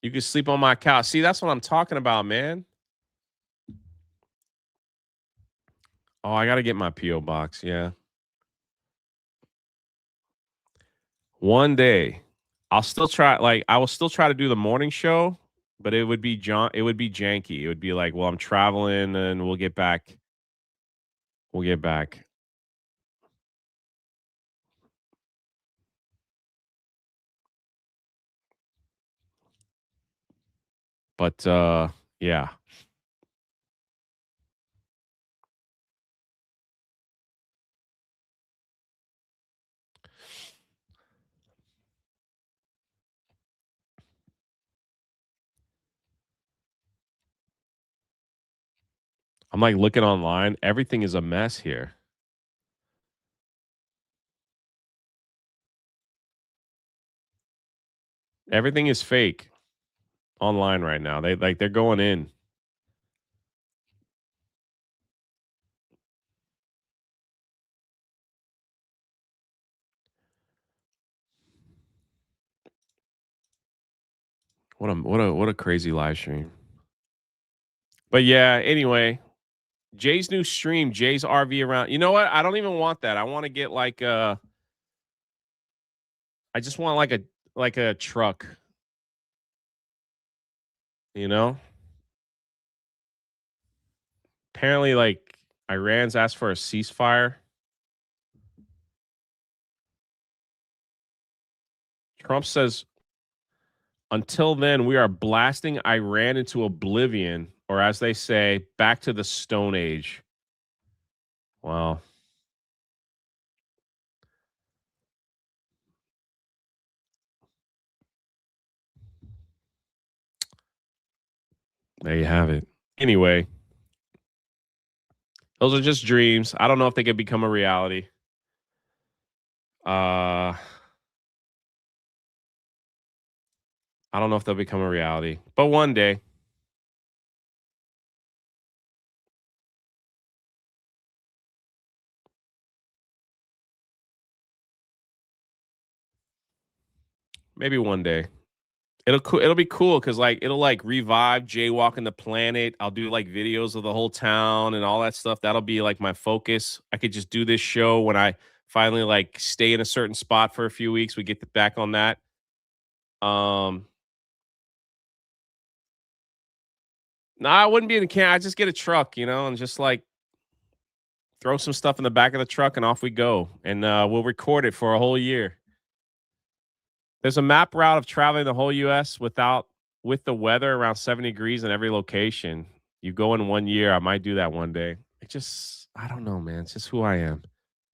You can sleep on my couch. See, that's what I'm talking about, man. Oh, I got to get my P.O. box. Yeah. One day, I will still try to do the morning show, but it would be janky. It would be like, well, I'm traveling and we'll get back. We'll get back. But yeah. I'm like looking online. Everything is a mess here. Everything is fake online right now. They're going in. What a crazy live stream. But yeah, anyway, Jay's new stream, Jay's RV around. You know what? I don't even want that. I want to get like I just want like a truck. You know? Apparently, like Iran's asked for a ceasefire. Trump says, until then, we are blasting Iran into oblivion, or as they say, back to the Stone Age. Wow. There you have it. Anyway, those are just dreams. I don't know if they could become a reality. I don't know if they'll become a reality, but one day. Maybe one day. It'll be cool because like it'll like revive jaywalking the planet. I'll do like videos of the whole town and all that stuff. That'll be like my focus. I could just do this show when I finally like stay in a certain spot for a few weeks. We get back on that. No, I wouldn't be in the camp. I just get a truck, you know, and just like throw some stuff in the back of the truck and off we go. And we'll record it for a whole year. There's a map route of traveling the whole U.S. with the weather around 70 degrees in every location. You go in 1 year. I might do that one day. I don't know, man. It's just who I am.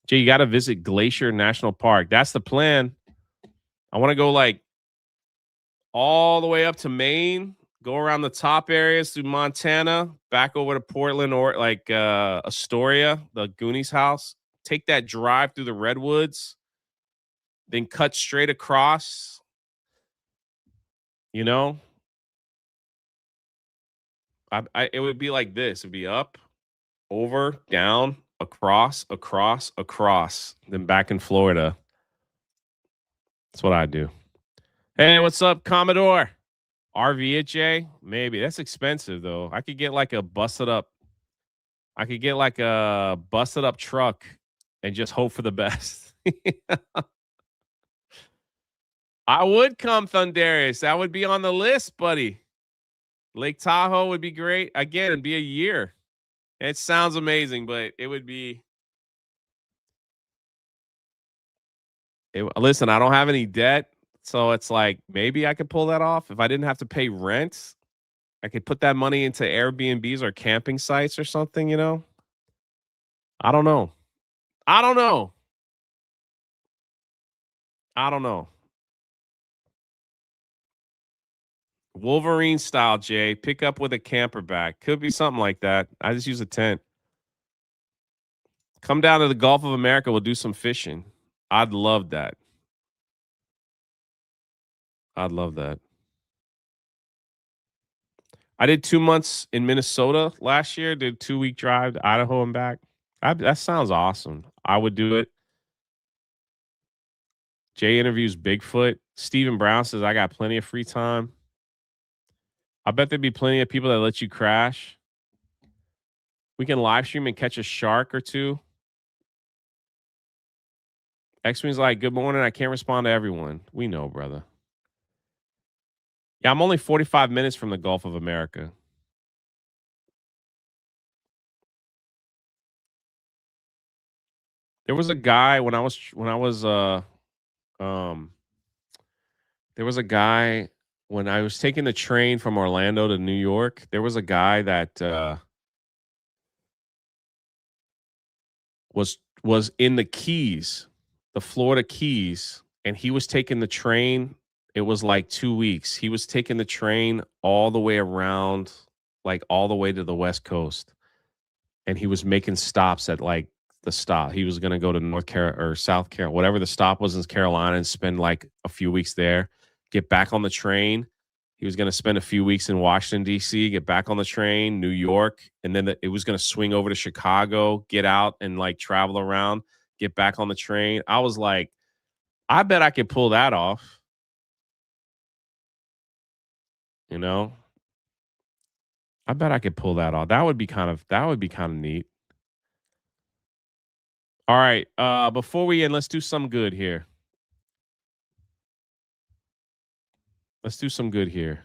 Jay, you got to visit Glacier National Park. That's the plan. I want to go like all the way up to Maine, go around the top areas through Montana, back over to Portland or like Astoria, the Goonies house. Take that drive through the redwoods. Then cut straight across, you know, it would be like this. It'd be up, over, down, across, then back in Florida. That's what I do. Hey, what's up, Commodore? RV at Jay? Maybe. That's expensive, though. I could get like a busted up truck and just hope for the best. I would come, Thundarius. That would be on the list, buddy. Lake Tahoe would be great. Again, it'd be a year. It sounds amazing, but it would be. Listen, I don't have any debt, so it's like maybe I could pull that off. If I didn't have to pay rent, I could put that money into Airbnbs or camping sites or something, you know? I don't know. Wolverine style, Jay. Pick up with a camper bag. Could be something like that. I just use a tent. Come down to the Gulf of America. We'll do some fishing. I'd love that. I did 2 months in Minnesota last year. Did 2-week drive to Idaho and back. That sounds awesome. I would do it. Jay interviews Bigfoot. Stephen Brown says, I got plenty of free time. I bet there'd be plenty of people that let you crash. We can live stream and catch a shark or two. X-Wing's like, good morning. I can't respond to everyone. We know, brother. Yeah, I'm only 45 minutes from the Gulf of America. There was a guy there was a guy when I was taking the train from Orlando to New York. There was a guy that was in the Keys, the Florida Keys, and he was taking the train. It was like 2 weeks. He was taking the train all the way around, like all the way to the West Coast. And he was making stops at like the stop. He was going to go to North Carolina or South Carolina, whatever the stop was in Carolina, and spend like a few weeks there, get back on the train. He was going to spend a few weeks in Washington, D.C., get back on the train, New York, and then it was going to swing over to Chicago, get out and like travel around, get back on the train. I was like, I bet I could pull that off. You know, I bet I could pull that off. That would be kind of neat. All right. Before we end, let's do some good here. Let's do some good here.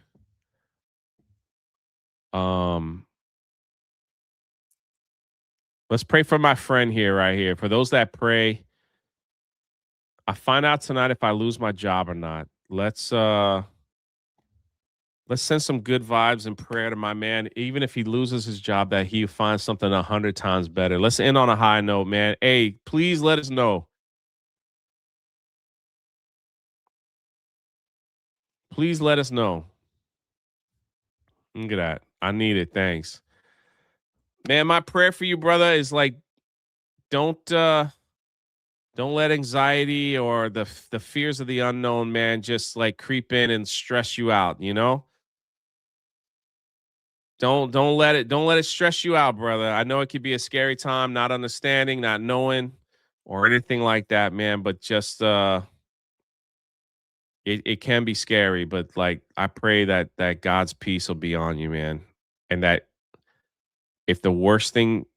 Let's pray for my friend here, right here. For those that pray, I find out tonight if I lose my job or not. Let's send some good vibes and prayer to my man. Even if he loses his job, that he finds something 100 times better. Let's end on a high note, man. Hey, please let us know. Please let us know. Look at that. I need it. Thanks. Man, my prayer for you, brother, is like, don't let anxiety or the fears of the unknown, man, just like creep in and stress you out, you know? Don't let it stress you out, brother. I know it could be a scary time, not understanding, not knowing, or anything like that, man, but just it can be scary, but like I pray that God's peace will be on you, man. And that if the worst thing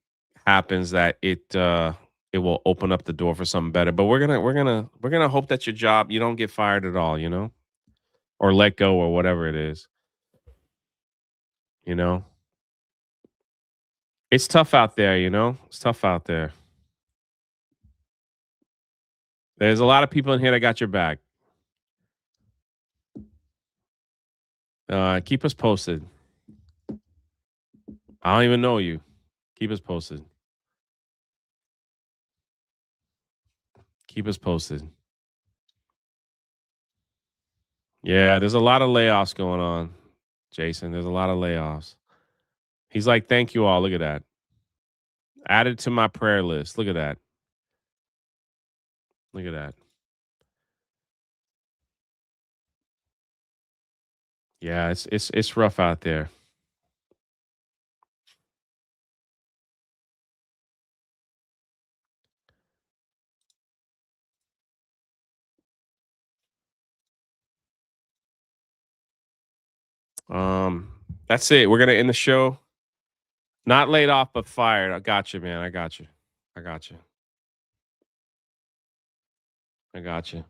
happens, that it will open up the door for something better. But we're gonna hope that your job, you don't get fired at all, you know, or let go or whatever it is. You know, it's tough out there. You know, it's tough out there. There's a lot of people in here that got your back. Keep us posted. I don't even know you. Keep us posted. Keep us posted. Yeah, there's a lot of layoffs going on, Jason. There's a lot of layoffs. He's like, thank you all. Look at that. Added to my prayer list. Look at that. Look at that. Yeah, it's rough out there. That's it. We're gonna end the show. Not laid off, but fired. I got you, man. I got you. I got you. I got you.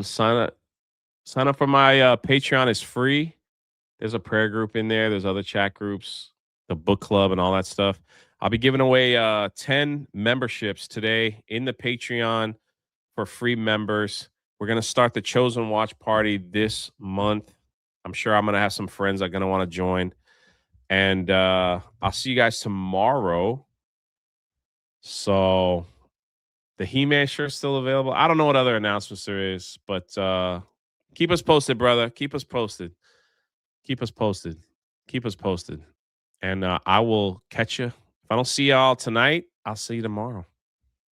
Sign up for my Patreon. Is free. There's a prayer group in there. There's other chat groups, the book club, and all that stuff. I'll be giving away 10 memberships today in the Patreon for free members. We're gonna start the Chosen Watch Party this month. I'm sure I'm gonna have some friends that are gonna want to join. And I'll see you guys tomorrow. So the He-Man shirt's still available. I don't know what other announcements there is, but keep us posted, brother. Keep us posted. Keep us posted. Keep us posted. And I will catch you. If I don't see y'all tonight, I'll see you tomorrow.